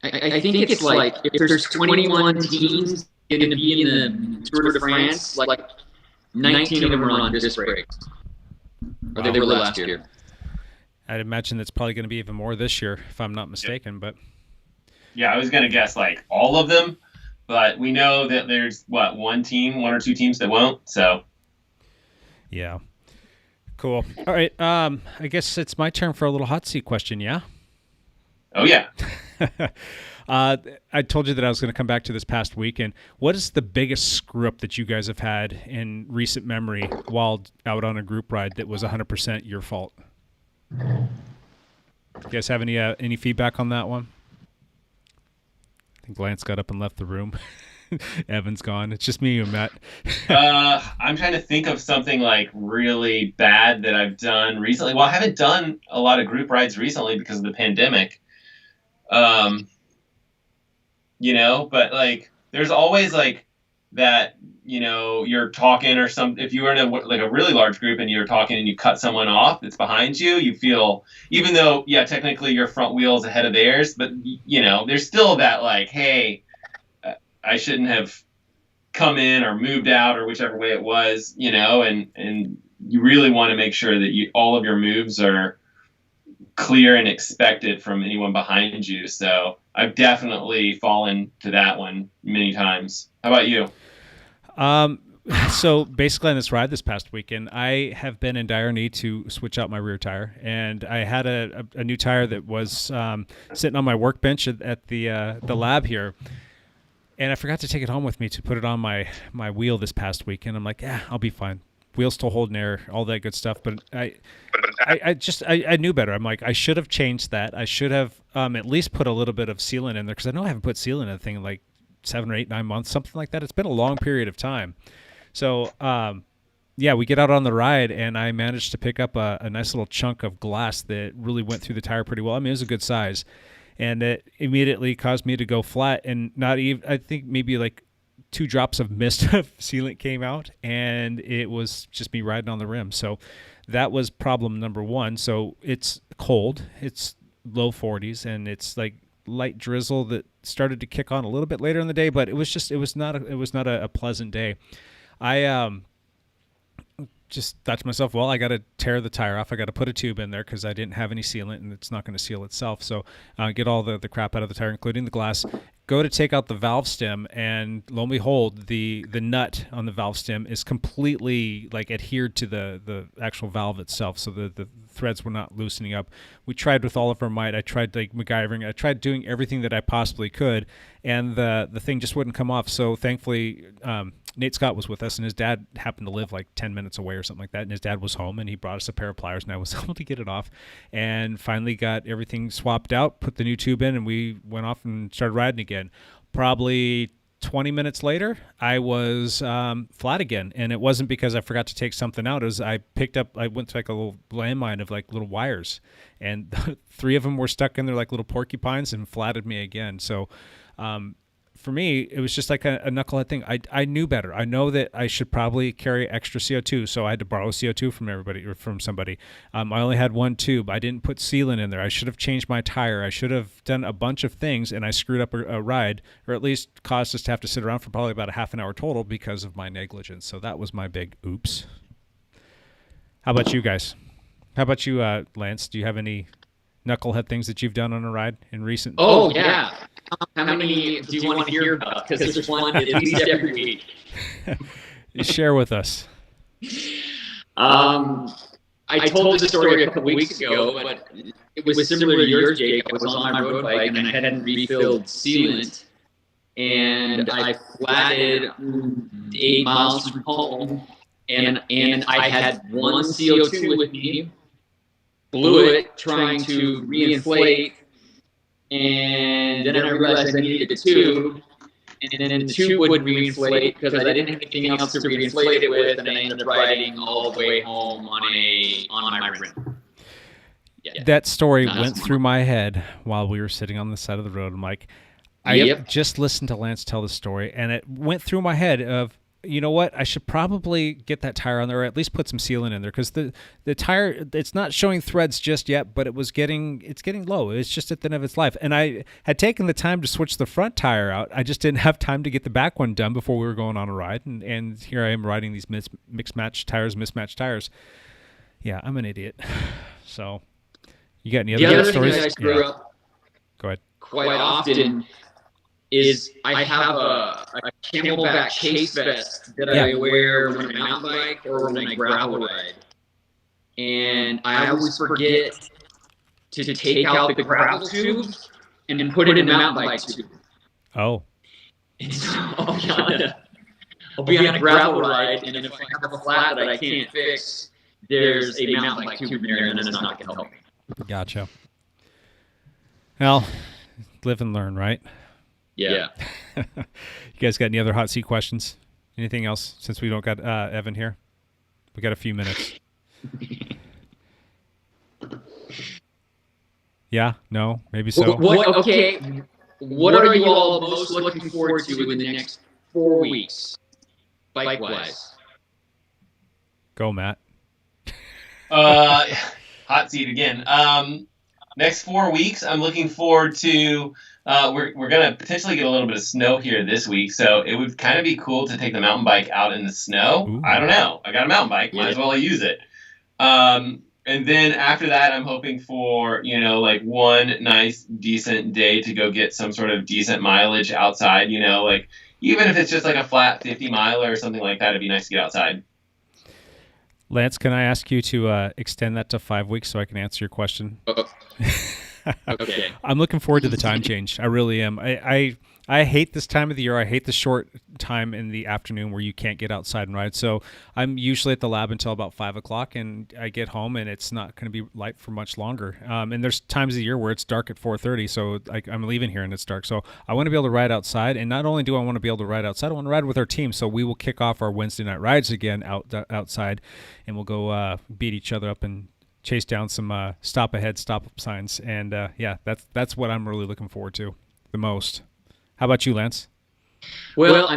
I think it's like if there's 21 teams going to be in the Tour de France, like 19 of them are on disc brakes. Or they were last year. I'd imagine that's probably going to be even more this year, if I'm not mistaken. But yeah, I was going to guess like all of them, but we know that there's one or two teams that won't. So yeah, cool. All right, I guess it's my turn for a little hot seat question. Yeah. Oh yeah. I told you that I was going to come back to this past weekend. What is the biggest screw up that you guys have had in recent memory while out on a group ride that was 100% your fault? You guys have any feedback on that one? I think Lance got up and left the room. Evan's gone. It's just me and Matt. I'm trying to think of something like really bad that I've done recently. Well, I haven't done a lot of group rides recently because of the pandemic. But like there's always like that, you're talking or if you were in a really large group and you're talking and you cut someone off that's behind you, you feel, even though, technically your front wheel is ahead of theirs, but there's still that like, hey, I shouldn't have come in or moved out or whichever way it was, and you really want to make sure that all of your moves are clear and expected from anyone behind you. So I've definitely fallen to that one many times. How about you? So basically on this ride this past weekend, I have been in dire need to switch out my rear tire, and I had a new tire that was sitting on my workbench at the lab here. And I forgot to take it home with me to put it on my wheel this past weekend. I'm like, I'll be fine. Wheel's still holding air, all that good stuff. But I knew better. I'm like, I should have changed that. I should have at least put a little bit of sealant in there, because I know I haven't put sealant in a thing in like 7 or 8, 9 months, something like that. It's been a long period of time. So, we get out on the ride, and I managed to pick up a nice little chunk of glass that really went through the tire pretty well. I mean, it was a good size. And it immediately caused me to go flat, and not even, I think maybe like 2 drops of mist of sealant came out, and it was just me riding on the rim. So that was problem number 1. So it's cold, it's low 40s, and it's like light drizzle that started to kick on a little bit later in the day, but it was not a pleasant day. I just thought to myself, well, I got to tear the tire off. I got to put a tube in there because I didn't have any sealant, and it's not going to seal itself. So get all the crap out of the tire, including the glass. Go to take out the valve stem, and lo and behold, the nut on the valve stem is completely like adhered to the actual valve itself. So the threads were not loosening up. We tried with all of our might. I tried like MacGyvering. I tried doing everything that I possibly could, and the thing just wouldn't come off. So thankfully, Nate Scott was with us, and his dad happened to live like 10 minutes away or something like that. And his dad was home, and he brought us a pair of pliers, and I was able to get it off, and finally got everything swapped out, put the new tube in, and we went off and started riding again. Probably 20 minutes later, I was flat again, and it wasn't because I forgot to take something out. It was I went to like a little landmine of like little wires, and 3 of them were stuck in there like little porcupines and flatted me again. So for me, it was just like a knucklehead thing. I knew better. I know that I should probably carry extra CO2, so I had to borrow CO2 from everybody or from somebody. I only had 1 tube. I didn't put sealant in there. I should have changed my tire. I should have done a bunch of things, and I screwed up a ride, or at least caused us to have to sit around for probably about a half an hour total because of my negligence. So that was my big oops. How about you guys? How about you, Lance? Do you have any knucklehead things that you've done on a ride in recent? Oh, yeah. How many do you want to hear about? Because there's one at least every week. You share with us. I told this story a couple weeks ago, but it was similar to yours, Jake. I was on my road bike, and I hadn't refilled sealant, and I flatted 8 miles from home, and I had 1 CO2 with me, blew it trying to reinflate, and then I realized I needed a tube, and then the tube wouldn't reinflate because I didn't have anything else to reinflate it with, and I ended up riding all the way home on my rim. Yeah. That story went through my head while we were sitting on the side of the road. I'm like, I just listened to Lance tell the story, and it went through my head of, you know what, I should probably get that tire on there, or at least put some sealant in there, because the tire, it's not showing threads just yet, but it's getting low. It's just at the end of its life. And I had taken the time to switch the front tire out. I just didn't have time to get the back one done before we were going on a ride. And here I am riding these mismatched tires. Yeah, I'm an idiot. So you got any other stories? Thing I screw up Go ahead. quite often is I have a Camelback chase vest that I wear when I mountain bike or when I gravel ride. And I always forget to take out the gravel tube and then put it in a mountain bike tube. Oh, And so I'll be on a gravel ride, and then if I have a flat that I can't fix, there's a mountain bike tube there, and then it's not going to help me. gotcha. Well, live and learn, right? Yeah. You guys got any other hot seat questions? Anything else since we don't got Evan here? We got a few minutes. Yeah, no, maybe so. Okay, what are you all most looking forward to in the next 4 weeks, bike-wise? Go, Matt. Hot seat again. Next 4 weeks, I'm looking forward to. We're gonna potentially get a little bit of snow here this week, so it would kind of be cool to take the mountain bike out in the snow. Ooh. I don't know. I got a mountain bike. Might as well use it. And then after that, I'm hoping for, like one nice, decent day to go get some sort of decent mileage outside, like even if it's just like a flat 50 miler or something like that, it'd be nice to get outside. Lance, can I ask you to extend that to 5 weeks so I can answer your question? Okay. I'm looking forward to the time change. I really am. I hate this time of the year. I hate the short time in the afternoon where you can't get outside and ride. So I'm usually at the lab until about 5 o'clock, and I get home and it's not going to be light for much longer. And there's times of the year where it's dark at 4:30, so I'm leaving here and it's dark. So I want to be able to ride outside, and not only do I want to be able to ride outside, I want to ride with our team. So we will kick off our Wednesday night rides again outside, and we'll go beat each other up and chase down some stop ahead, stop up signs. And that's what I'm really looking forward to the most. How about you, Lance? Well,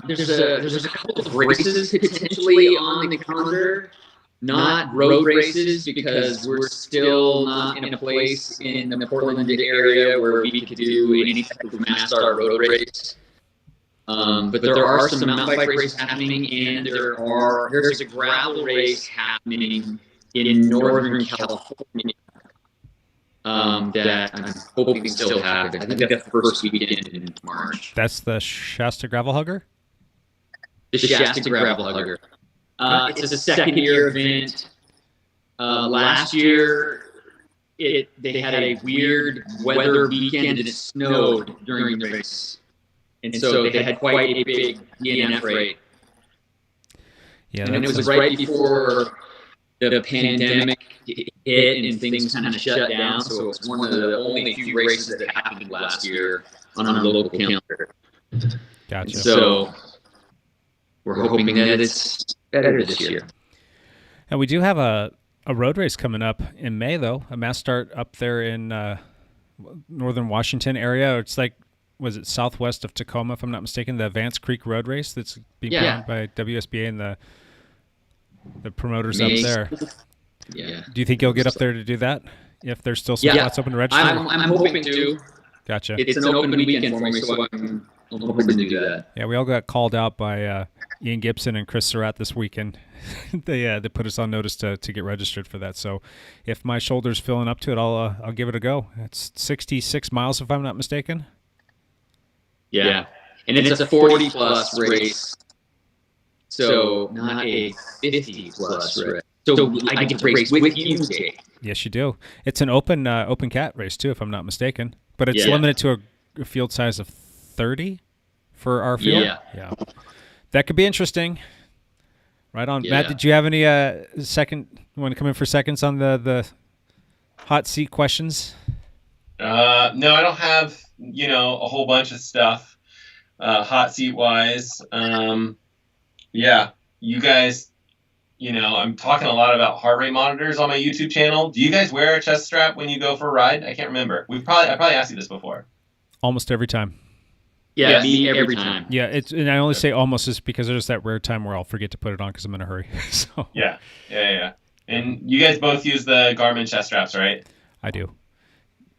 there's a couple of races potentially on the calendar, not road races, because we're still not in a place in the Portland area where we could do any type of Mastar road race. But there are some mountain bike races happening, and there's a gravel race happening in Northern California. That I'm hoping still happen. I think that's the first weekend in March. That's the Shasta Gravel Hugger? The Shasta Gravel Hugger. It's a second-year event. Last year, they had a weird weather weekend and it snowed during the race. And so they had quite a big DNF rate. Yeah, and it was right before the pandemic hit and things kind of shut down, so it was one of the only few races that happened last year on our local calendar. Gotcha. So we're hoping that it's better this year. And we do have a road race coming up in May, though, a mass start up there in northern Washington area. It's like, was it southwest of Tacoma, if I'm not mistaken, the Vance Creek Road Race that's being put on by WSBA and the promoters up there. Yeah. Do you think you'll get up there to do that if there's still some spots open to register? I'm hoping to. Gotcha. It's an open weekend for me, so I'm hoping to do that. Yeah, we all got called out by Ian Gibson and Chris Surratt this weekend. They put us on notice to get registered for that. So if my shoulder's filling up to it, I'll give it a go. It's 66 miles, if I'm not mistaken. Yeah. And it's a 40-plus race, so not a 50-plus race. So I get to race with you, Dave. Yes, you do. It's an open cat race, too, if I'm not mistaken. But it's limited to a field size of 30 for our field. Yeah. That could be interesting. Right on. Yeah. Matt, did you have any you want to come in for seconds on the hot seat questions? No, I don't have, a whole bunch of stuff hot seat wise. You guys, I'm talking a lot about heart rate monitors on my YouTube channel. Do you guys wear a chest strap when you go for a ride? I can't remember. I probably asked you this before. Almost every time. Yeah, me every time. Yeah, and I only say almost is because there's that rare time where I'll forget to put it on because I'm in a hurry. So. Yeah. And you guys both use the Garmin chest straps, right? I do.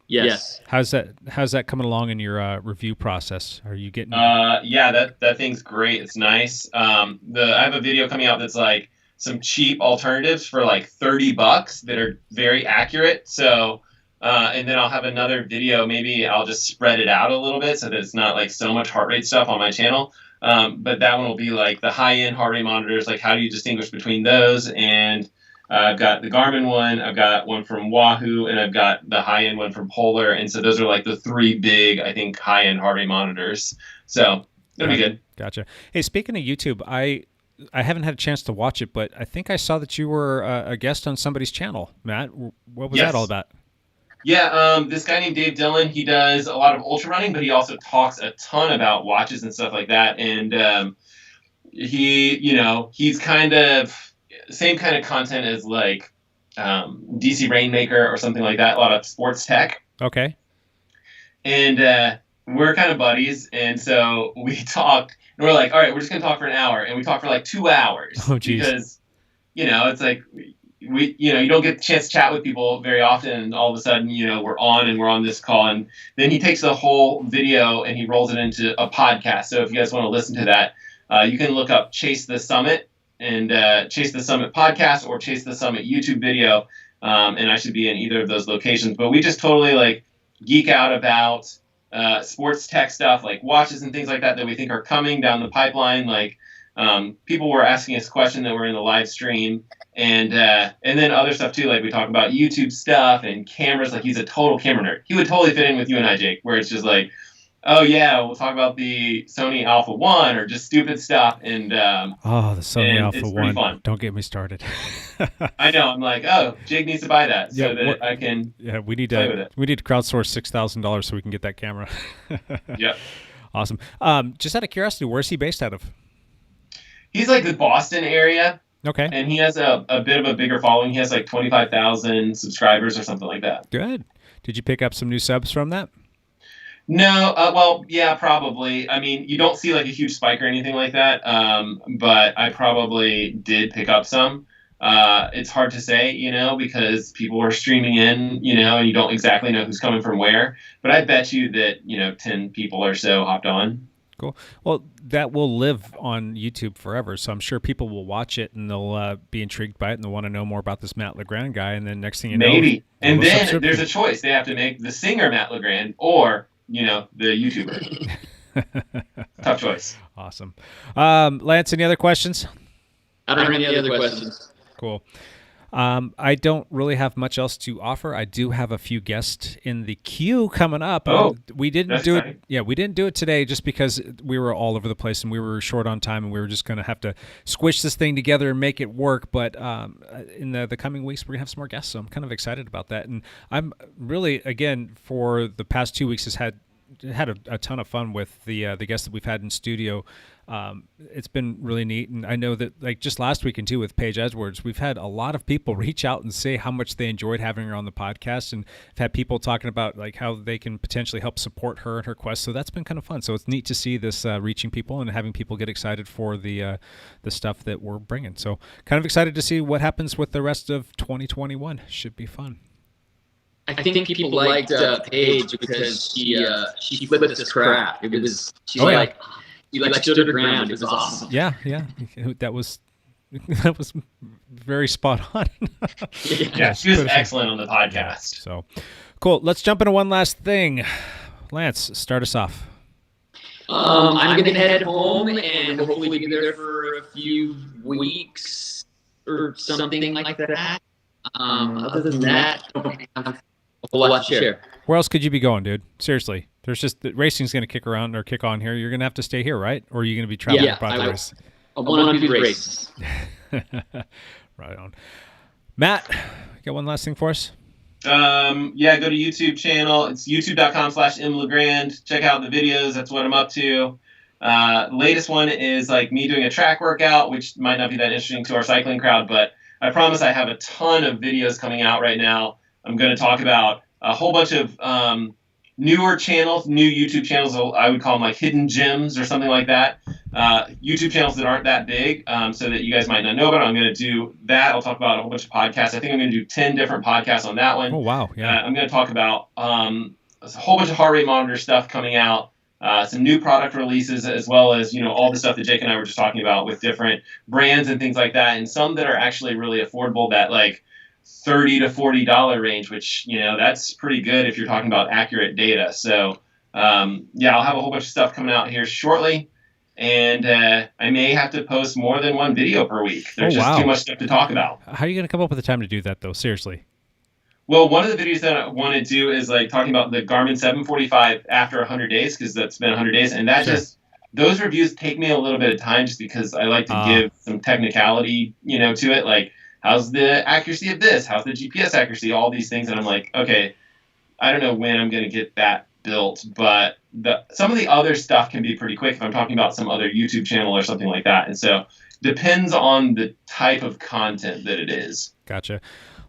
Yes. How's that coming along in your review process? Are you getting? That thing's great. It's nice. I have a video coming out that's like some cheap alternatives for like $30 that are very accurate. So, and then I'll have another video. Maybe I'll just spread it out a little bit so that it's not like so much heart rate stuff on my channel. But that one will be like the high-end heart rate monitors. Like, how do you distinguish between those and I've got the Garmin one, I've got one from Wahoo, and I've got the high-end one from Polar. And so those are like the three big, I think, high-end heart rate monitors. So it'll be good. Gotcha. Hey, speaking of YouTube, I haven't had a chance to watch it, but I think I saw that you were a guest on somebody's channel. Matt, what was that all about? Yeah, this guy named Dave Dillon, he does a lot of ultra running, but he also talks a ton about watches and stuff like that. And he's kind of same kind of content as like DC Rainmaker or something like that, a lot of sports tech. Okay. And we're kind of buddies, and so we talked, and we're like, all right, we're just going to talk for an hour, and we talked for like 2 hours. Oh, geez. Because, it's like, you don't get a chance to chat with people very often, and all of a sudden, we're on this call, and then he takes the whole video and he rolls it into a podcast. So if you guys want to listen to that, you can look up Chase the Summit and Chase the Summit podcast or Chase the Summit YouTube video, and I should be in either of those locations. But we just totally like geek out about sports tech stuff like watches and things like that we think are coming down the pipeline. Like people were asking us questions that were in the live stream, and then other stuff too. Like we talk about YouTube stuff and cameras. Like he's a total camera nerd. He would totally fit in with you and I, Jake, where it's just like, oh yeah, we'll talk about the Sony Alpha 1 or just stupid stuff. And the Sony Alpha 1. Fun. Don't get me started. I know. I'm like, oh, Jake needs to buy that so that I can. Yeah, we need play with it. We need to crowdsource $6,000 so we can get that camera. Yep. Awesome. Just out of curiosity, where's he based out of? He's like the Boston area. Okay. And he has a bit of a bigger following. He has like 25,000 subscribers or something like that. Good. Did you pick up some new subs from that? No, well, yeah, probably. I mean, you don't see like a huge spike or anything like that, but I probably did pick up some. It's hard to say, because people are streaming in, and you don't exactly know who's coming from where. But I bet you that, 10 people or so hopped on. Cool. Well, that will live on YouTube forever, so I'm sure people will watch it and they'll be intrigued by it and they'll want to know more about this Matt Legrand guy. And then next thing you know, maybe. And then there's a choice. They have to make the singer Matt Legrand or the YouTuber. Tough choice. Awesome. Lance, any other questions? I don't have any other questions. Cool. I don't really have much else to offer. I do have a few guests in the queue coming up. Oh, we didn't do it. Yeah, we didn't do it today just because we were all over the place and we were short on time and we were just going to have to squish this thing together and make it work. But in the coming weeks, we're going to have some more guests, so I'm kind of excited about that. And I'm really, again, for the past 2 weeks, has had a ton of fun with the guests that we've had in studio. It's been really neat, and I know that like just last weekend too with Paige Edwards, we've had a lot of people reach out and say how much they enjoyed having her on the podcast, and I've had people talking about like how they can potentially help support her and her quest. So that's been kind of fun. So it's neat to see this reaching people and having people get excited for the stuff that we're bringing. So kind of excited to see what happens with the rest of 2021. Should be fun. I think people liked Paige because she flipped the crap. It was you stood her ground. It was awesome. Yeah. That was very spot on. Yeah, she was excellent on the podcast. So cool. Let's jump into one last thing. Lance, start us off. I'm gonna head home and hopefully be there for a few weeks or something like that. Other than that, I don't have a whole lot to share. Where else could you be going, dude? Seriously. There's just the racing's going to kick on here. You're going to have to stay here, right? Or are you going to be traveling about the race? I want to do the races. Right on. Matt, you got one last thing for us? Yeah, go to YouTube channel. It's youtube.com/mlegrand. Check out the videos. That's what I'm up to. Latest one is like me doing a track workout, which might not be that interesting to our cycling crowd, but I promise I have a ton of videos coming out right now. I'm going to talk about a whole bunch of newer channels, new YouTube channels. I would call them like hidden gems or something like that. YouTube channels that aren't that big, so that you guys might not know about it. I'm going to do that. I'll talk about a whole bunch of podcasts. I think I'm going to do 10 different podcasts on that one. Oh, wow. Yeah. I'm going to talk about a whole bunch of heart rate monitor stuff coming out, some new product releases, as well as, all the stuff that Jake and I were just talking about with different brands and things like that, and some that are actually really affordable, that like $30 to $40 range, which, that's pretty good if you're talking about accurate data. So, I'll have a whole bunch of stuff coming out here shortly. and I may have to post more than one video per week. There's just wow. too much stuff to talk about. How are you going to come up with the time to do that, though? Seriously. Well, one of the videos that I want to do is like talking about the Garmin 745 after 100 days, because that's been 100 days, and that Sure. just those reviews take me a little bit of time, just because I like to give some technicality, to it. Like, how's the accuracy of this? How's the GPS accuracy? All these things, and I'm like, okay, I don't know when I'm going to get that built, but some of the other stuff can be pretty quick if I'm talking about some other YouTube channel or something like that. And so depends on the type of content that it is. Gotcha.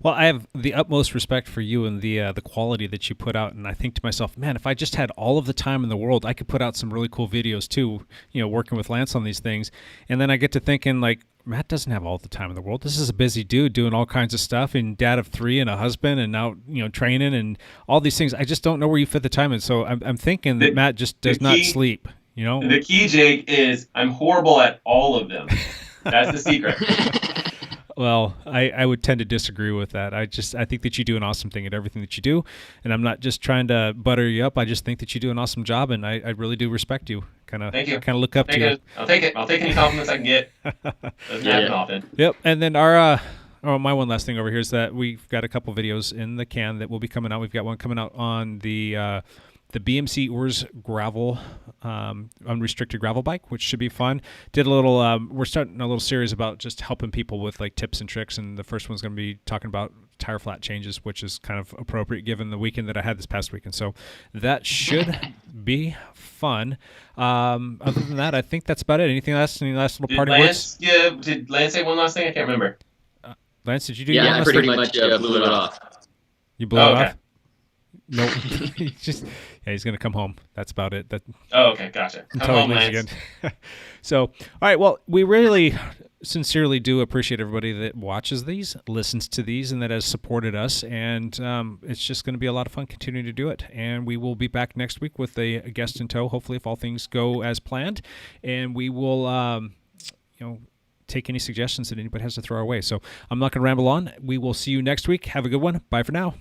Well, I have the utmost respect for you and the quality that you put out, and I think to myself, man, if I just had all of the time in the world, I could put out some really cool videos too. Working with Lance on these things, and then I get to thinking like, Matt doesn't have all the time in the world. This is a busy dude doing all kinds of stuff, and dad of 3 and a husband, and now training and all these things. I just don't know where you fit the time in. So I'm thinking that Matt just does not sleep. The key, Jake, is I'm horrible at all of them. That's the secret. Well, I would tend to disagree with that. I think that you do an awesome thing at everything that you do, and I'm not just trying to butter you up. I just think that you do an awesome job, and I really do respect you. Thank you. Kind of look up to you. I'll take it. I'll take any compliments I can get. Doesn't happen often. Yep. And then my one last thing over here is that we've got a couple videos in the can that will be coming out. We've got one coming out on the BMC Urs gravel, unrestricted gravel bike, which should be fun. Did a little, we're starting a little series about just helping people with like tips and tricks. And the first one's going to be talking about tire flat changes, which is kind of appropriate given the weekend that I had this past weekend. So that should be fun. Other than that, I think that's about it. Anything else? Any last little parting words? Yeah, did Lance say one last thing? I can't remember. Lance, did you do? Yeah, I pretty much blew it off. You blew it okay. off? No, he's gonna come home. That's about it. Okay, gotcha. Come home, Lance. So, all right. Well, we really sincerely do appreciate everybody that watches these, listens to these, and that has supported us. And it's just going to be a lot of fun continuing to do it. And we will be back next week with a guest in tow, hopefully, if all things go as planned. And we will, take any suggestions that anybody has to throw our way. So I'm not going to ramble on. We will see you next week. Have a good one. Bye for now.